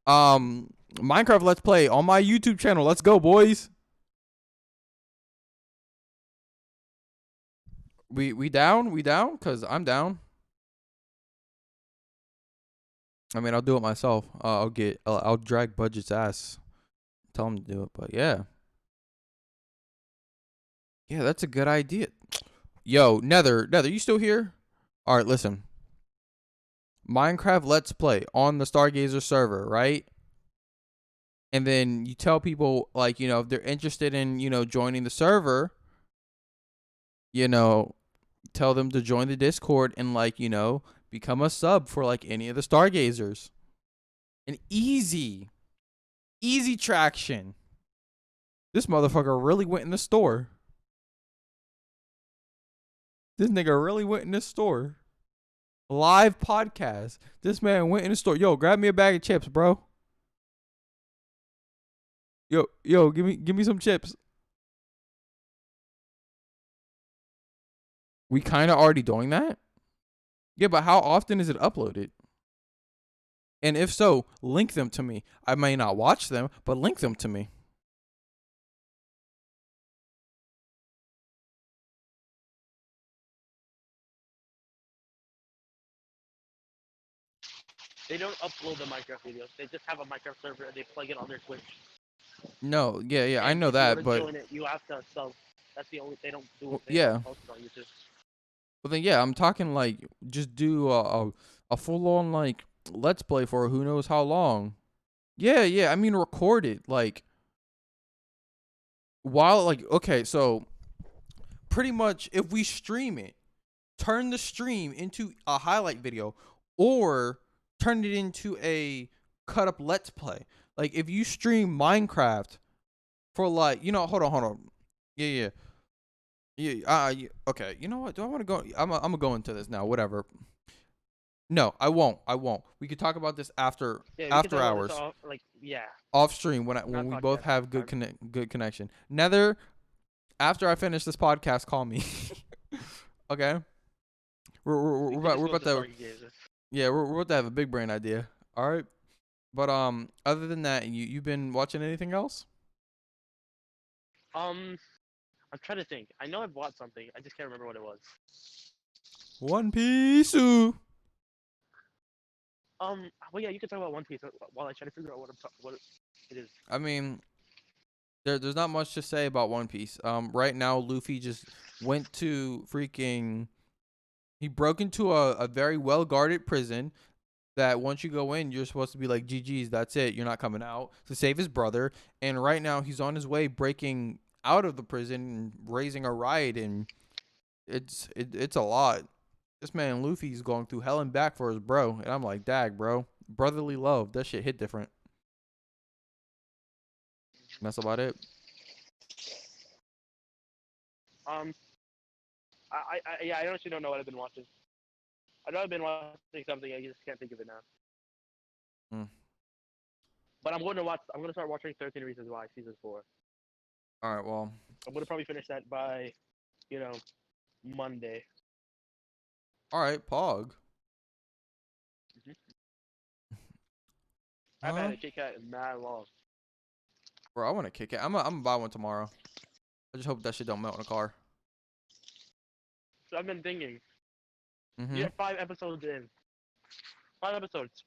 Minecraft Let's Play on my YouTube channel. Let's go, boys. We down? We down? Cause I'm down. I mean, I'll do it myself. I'll drag Budget's ass. Tell him to do it. But yeah, that's a good idea. Yo, Nether, you still here? All right, listen. Minecraft Let's Play on the Stargazer server, right? And then you tell people like, if they're interested in, joining the server, you know, tell them to join the Discord and like, become a sub for like any of the Stargazers. And easy traction. This motherfucker really went in the store. This nigga really went in the store. Live podcast. This man went in the store. Yo, grab me a bag of chips, bro. Yo, give me some chips. We kind of already doing that? Yeah, but how often is it uploaded? And if so, link them to me. I may not watch them, but link them to me.
They don't upload the Minecraft videos. They just have a Minecraft server and they plug it on their Twitch.
No, yeah, I
And
know
if you want
that,
to
but
join it, you have to sub. That's the only. They don't do it. They don't
yeah.
post it on YouTube.
But then yeah, I'm talking like just do a full on like let's play for who knows how long. Yeah, I mean record it like while like okay, so pretty much if we stream it, turn the stream into a highlight video or turn it into a cut up let's play. Like if you stream Minecraft for like, hold on. Yeah. Okay. You know what? Do I want to go? I'm gonna go into this now. Whatever. No, I won't. We could talk about this
Yeah, we can
after
talk about this
hours,
all. Like, yeah,
off stream when
not
we both
podcast
have
time.
good connection. Nether, after I finish this podcast, call me. Okay.
We
We're
could
about
just
we're
go
about
to
to
Stargazer.
we're about to have a big brain idea. All right. But other than that, you've been watching anything else?
Um, I'm trying to think. I know I've watched something. I just can't remember what it was.
One Piece. Ooh.
Well, yeah, you can talk about One Piece while I try to figure out what it is.
I mean, there's not much to say about One Piece. Right now Luffy just went to freaking he broke into a very well guarded prison that once you go in, you're supposed to be like, GG's, that's it. You're not coming out to save his brother. And right now he's on his way breaking out of the prison and raising a riot. And it's a lot. This man Luffy's going through hell and back for his bro. And I'm like, dag, bro. Brotherly love. That shit hit different. That's about it.
Yeah, I honestly don't know what I've been watching. I know I've been watching something. I just can't think of it now.
Mm.
But I'm going to watch. I'm going to start watching 13 Reasons Why season 4.
All right. Well.
I'm going to probably finish that by, you know, Monday.
All right. Pog.
Mm-hmm. I've had
Huh?
a Kit Kat mad long.
Bro, I want to kick it. I'm gonna buy one tomorrow. I just hope that shit don't melt in a car.
So I've been thinking.
Mm-hmm.
You're 5 episodes in. 5 episodes.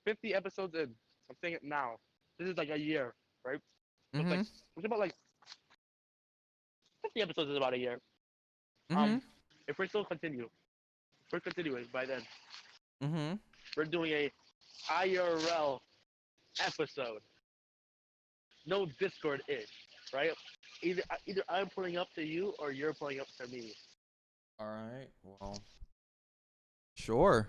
50 episodes in. I'm saying it now. This is like a year, right? So
Mm-hmm.
it's about like 50 episodes is about a year.
Mm-hmm.
If we're still continue, if we're continuing by then.
Mm-hmm.
We're doing a IRL episode. No Discord ish, right? Either I'm pulling up to you or you're pulling up to me.
All right. Well. Sure.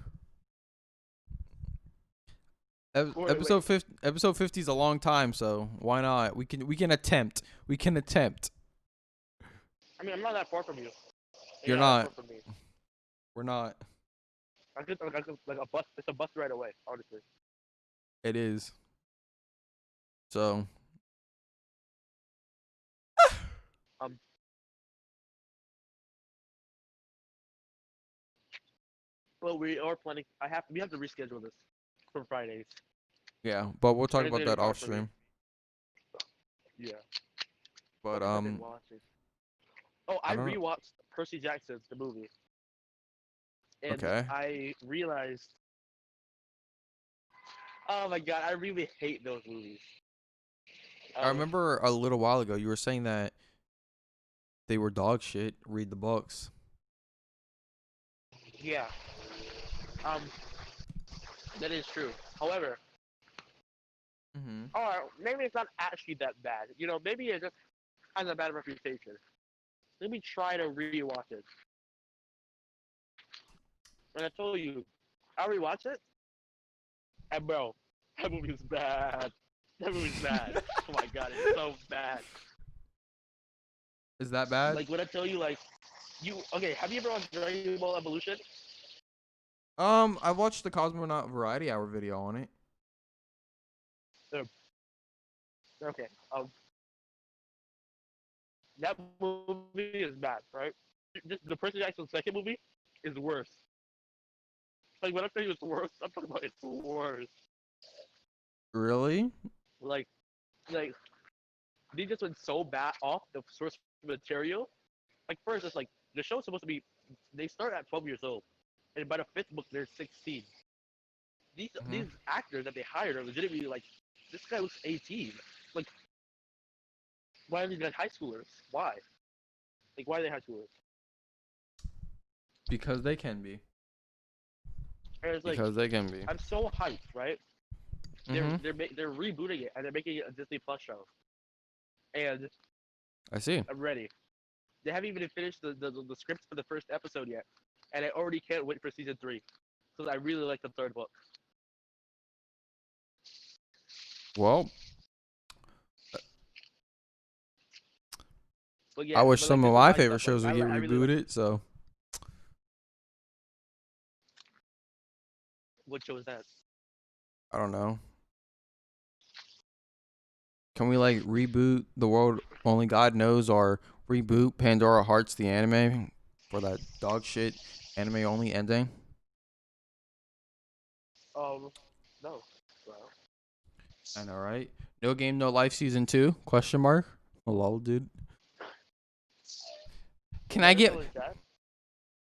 Wait.
Episode 50 is a long time, so why not? We can attempt. We can attempt.
I mean, I'm not that far from you.
You're
You're not that
not.
far from me.
We're not.
Like a bus. It's a bus right away, honestly.
It is. So.
Um. Well, we are planning. We have to reschedule this for Fridays.
Yeah, but we'll talk
And it's
about
gonna be
that
hard
off
for me.
stream.
Yeah.
But
What have I been watching? Oh,
I
I
don't know.
rewatched Percy Jackson's the movie, and
Okay.
I realized, oh my god, I really hate those movies.
I remember a little while ago you were saying that they were dog shit. Read the books.
Yeah. Um, that is true. However,
Mm-hmm.
maybe it's not actually that bad. You know, maybe it just has a bad reputation. Let me try to rewatch it. And I told you, I rewatched it, and bro, that movie's bad. That movie's bad. Oh my god, it's so bad.
Is that bad?
Like when I tell you, like, okay? Have you ever watched Dragon Ball Evolution?
I watched the Cosmonaut Variety Hour video on it.
Okay. That movie is bad, right? The Percy Jackson second movie is worse. Like when I tell you it's worse, I'm talking about it's worse.
Really?
Like, like they just went so bad off the source material. Like first, it's like the show's supposed to be. They start at 12 years old, and by the fifth book, they're 16.
Mm-hmm.
These actors that they hired are legitimately like, this guy looks 18. Like, why are these guys high schoolers? Why? Like, why are they high schoolers?
Because they can be.
And it's like,
Because they can be.
I'm so hyped, right?
Mm-hmm.
They're rebooting it and they're making it a Disney Plus show, and
I see.
I'm ready. They haven't even finished the script for the first episode yet, and I already can't wait for season 3 because I really like the third book.
Well,
But
I
yeah,
wish
but
some
like
of
this is
my
my
favorite
stuff. Like
shows would get
I really like.
rebooted. So
What show is that?
I don't know. Can we like reboot The World Only God Knows or reboot Pandora Hearts the anime for that dog shit anime only ending?
Um, no. Well,
I know, right? No Game No Life season 2? Question mark. Oh, lol, dude. Can I
Nether
get?
still in chat.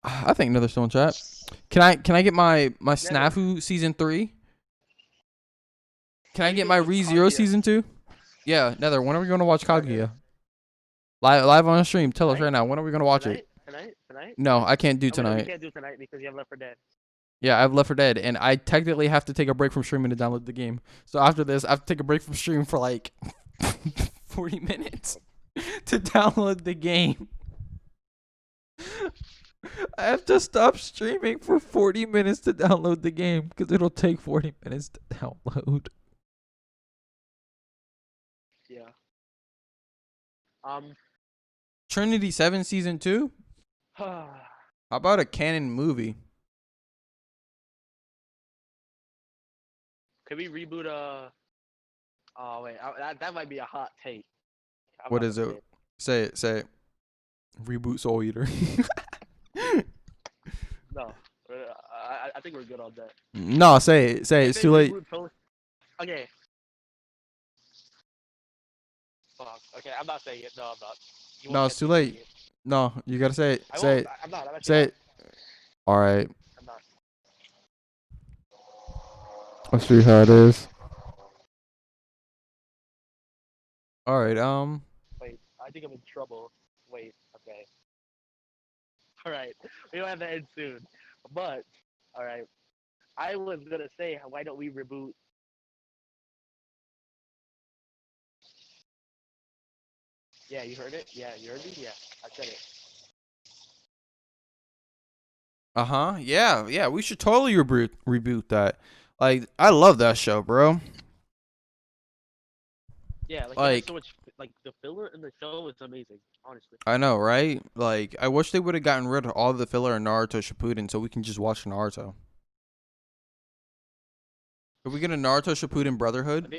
I think another still in chat. Can I get my
Nether.
Snafu season 3? Can
Are
I
you
get
gonna
my
watch
ReZero
Kaguya?
season 2? Yeah, Nether. When are we gonna watch
Alright, Nether.
Kaguya? Live on stream. Tell us
Tonight?
right now. When are we gonna watch it?
Tonight? Tonight? Tonight?
No, I can't do
Oh, no, we
tonight.
can't do tonight because you have Left 4 Dead.
Yeah, I have Left 4 Dead, and I technically have to take a break from streaming to download the game. So after this, I have to take a break from stream for like 40 minutes to download the game. I have to stop streaming for 40 minutes to download the game because it'll take 40 minutes to download.
Yeah. Um,
Trinity 7 season 2? How about a canon movie?
Could we reboot Oh wait, that might be a hot take. I'm
What
not
is
gonna
it?
say it.
Say it. Reboot Soul Eater.
No, I think we're good on that.
No, say it. Say it.
If
It's
they
too late.
reboot Soul, okay. Fuck. Okay, I'm not saying it. No, I'm not. You won't
No, it's
catch
too
me saying
late.
it.
No, you gotta say it.
I
Say
won't.
it.
I'm not. I'm actually
Say
not.
it. All right.
I'm not.
Let's see how it is. All right.
Wait, I think I'm in trouble. Wait. Okay. All right. We don't have to end soon. But all right. I was gonna say, why don't we reboot? Yeah, you heard it. Yeah, you heard me. Yeah, I said it.
Yeah. Yeah. We should totally reboot that. Like, I love that show, bro.
Yeah, like it has so
Like,
much. Like the filler in the show is amazing. Honestly.
I know, right? Like, I wish they would have gotten rid of all the filler in Naruto Shippuden so we can just watch Naruto. Could we get a Naruto Shippuden Brotherhood?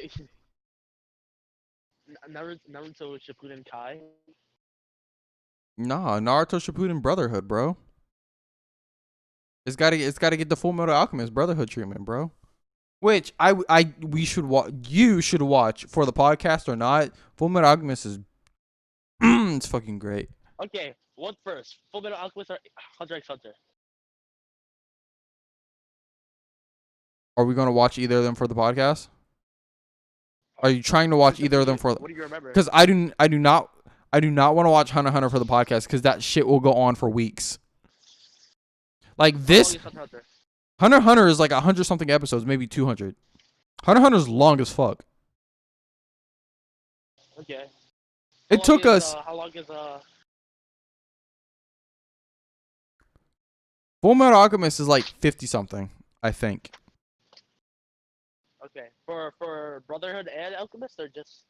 Naruto Shippuden Kai.
Nah, Naruto Shippuden Brotherhood, bro. It's gotta get the Full Metal Alchemist Brotherhood treatment, bro. Which we should watch. You should watch for the podcast or not. Full Metal Alchemist is it's fucking great.
Okay, what first? Full Metal Alchemist or Hunter x Hunter?
Are we gonna watch either of them for the podcast? Are you trying to watch
It's up
either
to
of them
you.
for?
What do you remember?
Because I do not want to watch Hunter x Hunter for the podcast because that shit will go on for weeks. Like
How long
this,
is Hunter x Hunter?
Hunter x Hunter is like 100 something episodes, maybe 200. Hunter x Hunter's long as fuck.
Okay.
It took us.
How long is
Full Metal Alchemist is like 50 something, I think.
Okay, for Brotherhood and Alchemist, or just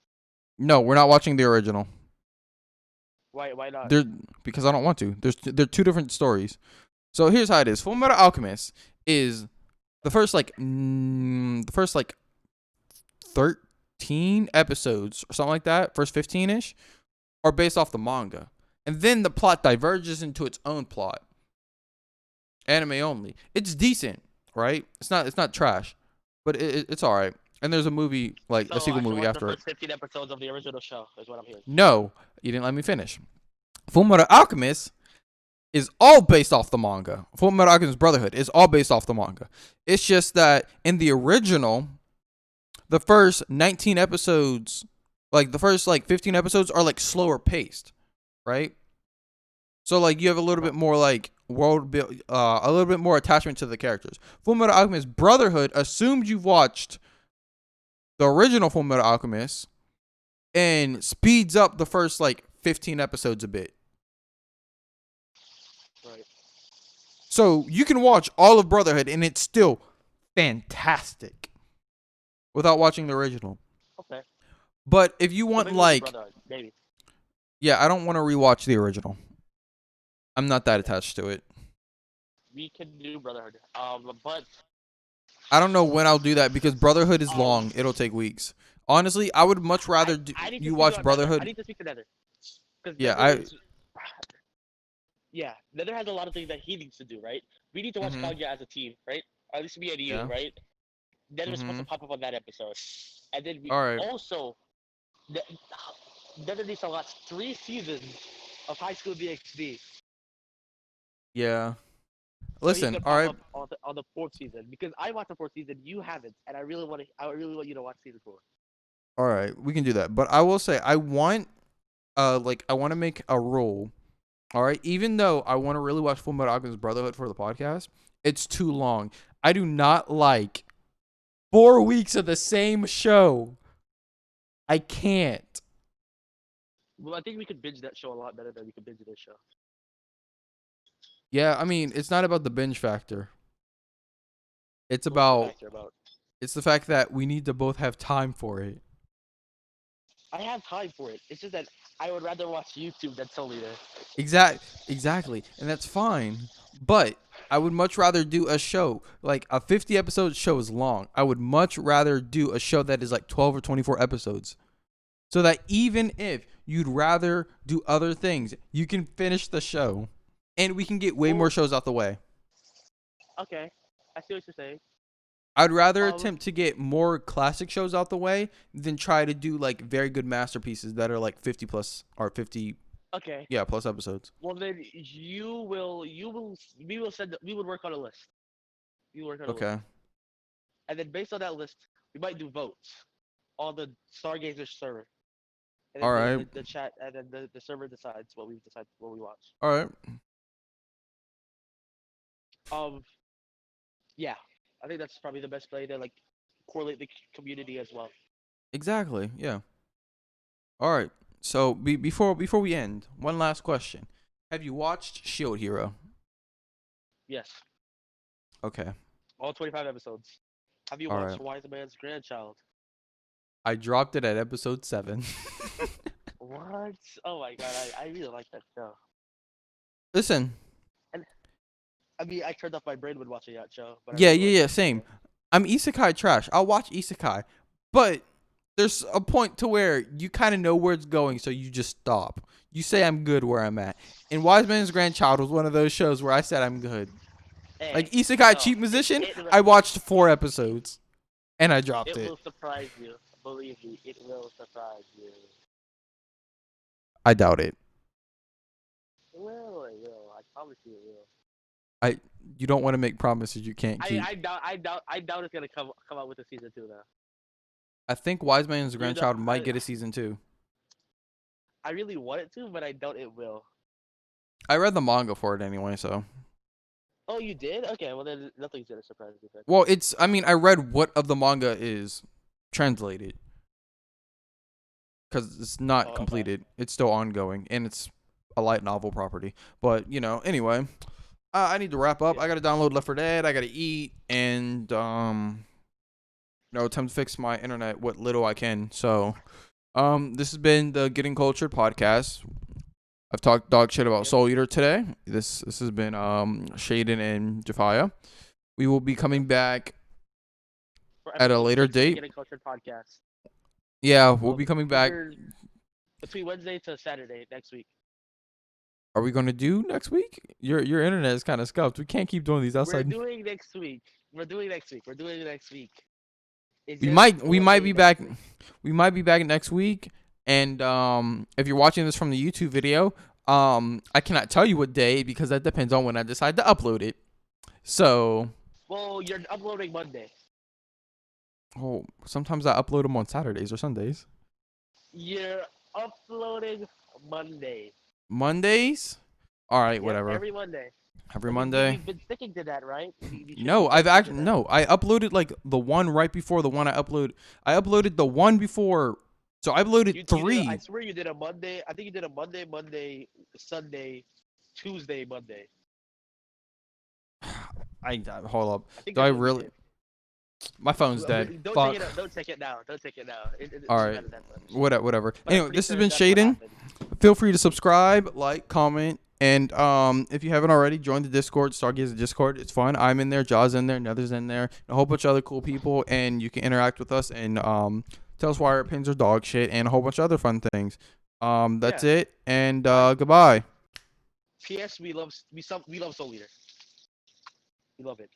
No, we're not watching the original.
why not?
Because I don't want to. They're two different stories. So here's how it is. Full Metal Alchemist is the first like 13 episodes or something like that, first 15ish, are based off the manga. And then the plot diverges into its own plot. Anime only. It's decent, right? It's not trash, but it's all right. And there's a movie, like a
So
sequel
I should
movie
watch
after
the
it.
first 15 episodes of the original show, is what I'm hearing.
No, you didn't let me finish. Full Metal Alchemist is all based off the manga. Full Metal Alchemist Brotherhood is all based off the manga. It's just that in the original, the first 19 episodes, like the first like 15 episodes are like slower paced, right? So like you have a little bit more like world build, a little bit more attachment to the characters. Full Metal Alchemist Brotherhood assumes you've watched the original Full Metal Alchemist and speeds up the first like 15 episodes a bit.
Right.
So you can watch all of Brotherhood and it's still fantastic without watching the original.
Okay.
But if you
So
want
maybe we'll do
like,
Brotherhood, maybe.
yeah, I don't want to rewatch the original. I'm not that attached to it.
We can do Brotherhood. But
I don't know when I'll do that because Brotherhood is
um,
long. It'll take weeks. Honestly, I would much rather
I need to
you
speak
watch
about Nether. I
Brotherhood.
need to speak to Nether. Because
Yeah,
yeah, Nether has a lot of things that he needs to do, right? We need to watch
Mhm.
Kaguya as a team, right? Or at least me and you,
Yeah.
right? Nether's supposed to
Mhm.
pop up on that episode. And then we
All right.
also, Ne- Nether needs to watch 3 seasons of High School DxD.
Yeah.
So he
Listen,
could
all
pop
right.
up on the 4th season. Because I watched the 4th season, you haven't. And I really want you to watch season 4.
All right, we can do that. But I will say I want I want to make a rule. All right, even though I want to really watch Full Metal Alchemist Brotherhood for the podcast, it's too long. I do not like 4 weeks of the same show. I can't.
Well, I think we could binge that show a lot better than we could binge this show.
Yeah, I mean, it's not about the binge factor. It's
What's the
about
factor about?
it's the fact that we need to both have time for it.
I have time for it. It's just that I would rather watch YouTube than Soul Eater.
Exactly, and that's fine. But I would much rather do a show like a 50 episode show is long. I would much rather do a show that is like 12 or 24 episodes, so that even if you'd rather do other things, you can finish the show, and we can get way more
Well,
shows out the way.
okay, I see what you're saying.
I'd rather
Um,
attempt to get more classic shows out the way than try to do like very good masterpieces that are like 50 plus or 50
okay.
plus episodes.
Well then, we will send, we would work on a list. We will work on a list,
Okay.
and then based on that list, we might do votes on the Stargazer server, and
All
then
right.
the chat, and then the server decides what we watch.
All right.
Um, yeah, I think that's probably the best way to like correlate the community as well.
Exactly. Yeah. All right. So before we end, one last question. Have you watched Shield Hero?
Yes,
Okay.
all 25 episodes. Have you
All right.
watched Wise Man's Grandchild?
I dropped it at episode 7.
What? Oh my god, I really like that show.
Listen.
And I mean, I turned off my brain when watching that show, but I
Yeah,
really
yeah,
like
yeah,
that
same.
show.
I'm isekai trash. I'll watch isekai. But there's a point to where you kind of know where it's going, so you just stop. You say I'm good where I'm at. And Wise Man's Grandchild was one of those shows where I said I'm good. Like
Hey,
Isekai
no,
Cheat Musician,
it
I watched 4 episodes and I dropped
it
it.
will surprise you. Believe me, it will surprise you.
I doubt it.
It will. I promise you, it will.
I You don't want to make promises you can't
I,
keep.
I doubt, I doubt, I doubt it's gonna come out with a season 2 though.
I think Wise Man's
Even though
Grandchild might get a season 2.
I really want it to, but I doubt it will.
I read the manga for it anyway, so.
Oh, you did? Okay, well then nothing's gonna surprise you then.
Well, I read what of the manga is translated because it's not
Oh, okay.
completed. It's still ongoing and it's a light novel property. But, anyway, I need to wrap up.
Yeah.
I got to download Left 4 Dead. I got to eat and, time to fix my internet what little I can. So, this has been the Getting Cultured podcast. I've talked dog shit about
Yep.
Soul Eater today. This has been Shadin and Jahfya. We will be coming back
For
at a
episode
later
6 of the
date.
Getting Cultured podcast.
Yeah, we'll be coming back.
Between Wednesday to Saturday next week.
Are we gonna do next week? Your internet is kind of scuffed. We can't keep doing these
We're
outside.
doing next week. We're doing next week. We're doing next week. It's
We
just
might
one day
be
next
back.
week.
We might be back next week. And if you're watching this from the YouTube video, I cannot tell you what day because that depends on when I decide to upload it. So,
Well, you're uploading Monday.
sometimes I upload them on Saturdays or Sundays.
You're uploading Monday.
Mondays? All right,
Yep,
whatever.
every Monday.
Every
And
Monday.
We've been sticking to that, right?
No, I've actually no. I uploaded like the one right before the one I upload. I uploaded the one before, so I uploaded 3.
I swear you did a Monday. I think you did a Monday, Sunday, Tuesday, Monday.
I hold up.
I think
Do I
that's what you
really?
did.
My phone's dead.
Don't
Fuck.
take it out. Don't take it now. Don't take it now. It's
All
better
right.
than that.
Whatever.
But I'm
Anyway,
pretty
this has
sure
been
that's what
Shadin.
happened.
Feel free to subscribe, like, comment, and if you haven't already, join the Discord. Stargazer Discord. It's fun. I'm in there. Jaw's in there. Nether's in there. A whole bunch of other cool people, and you can interact with us and tell us why our opinions are dog shit and a whole bunch of other fun things. That's it. And goodbye.
P.S. We love Soul Eater. We love it.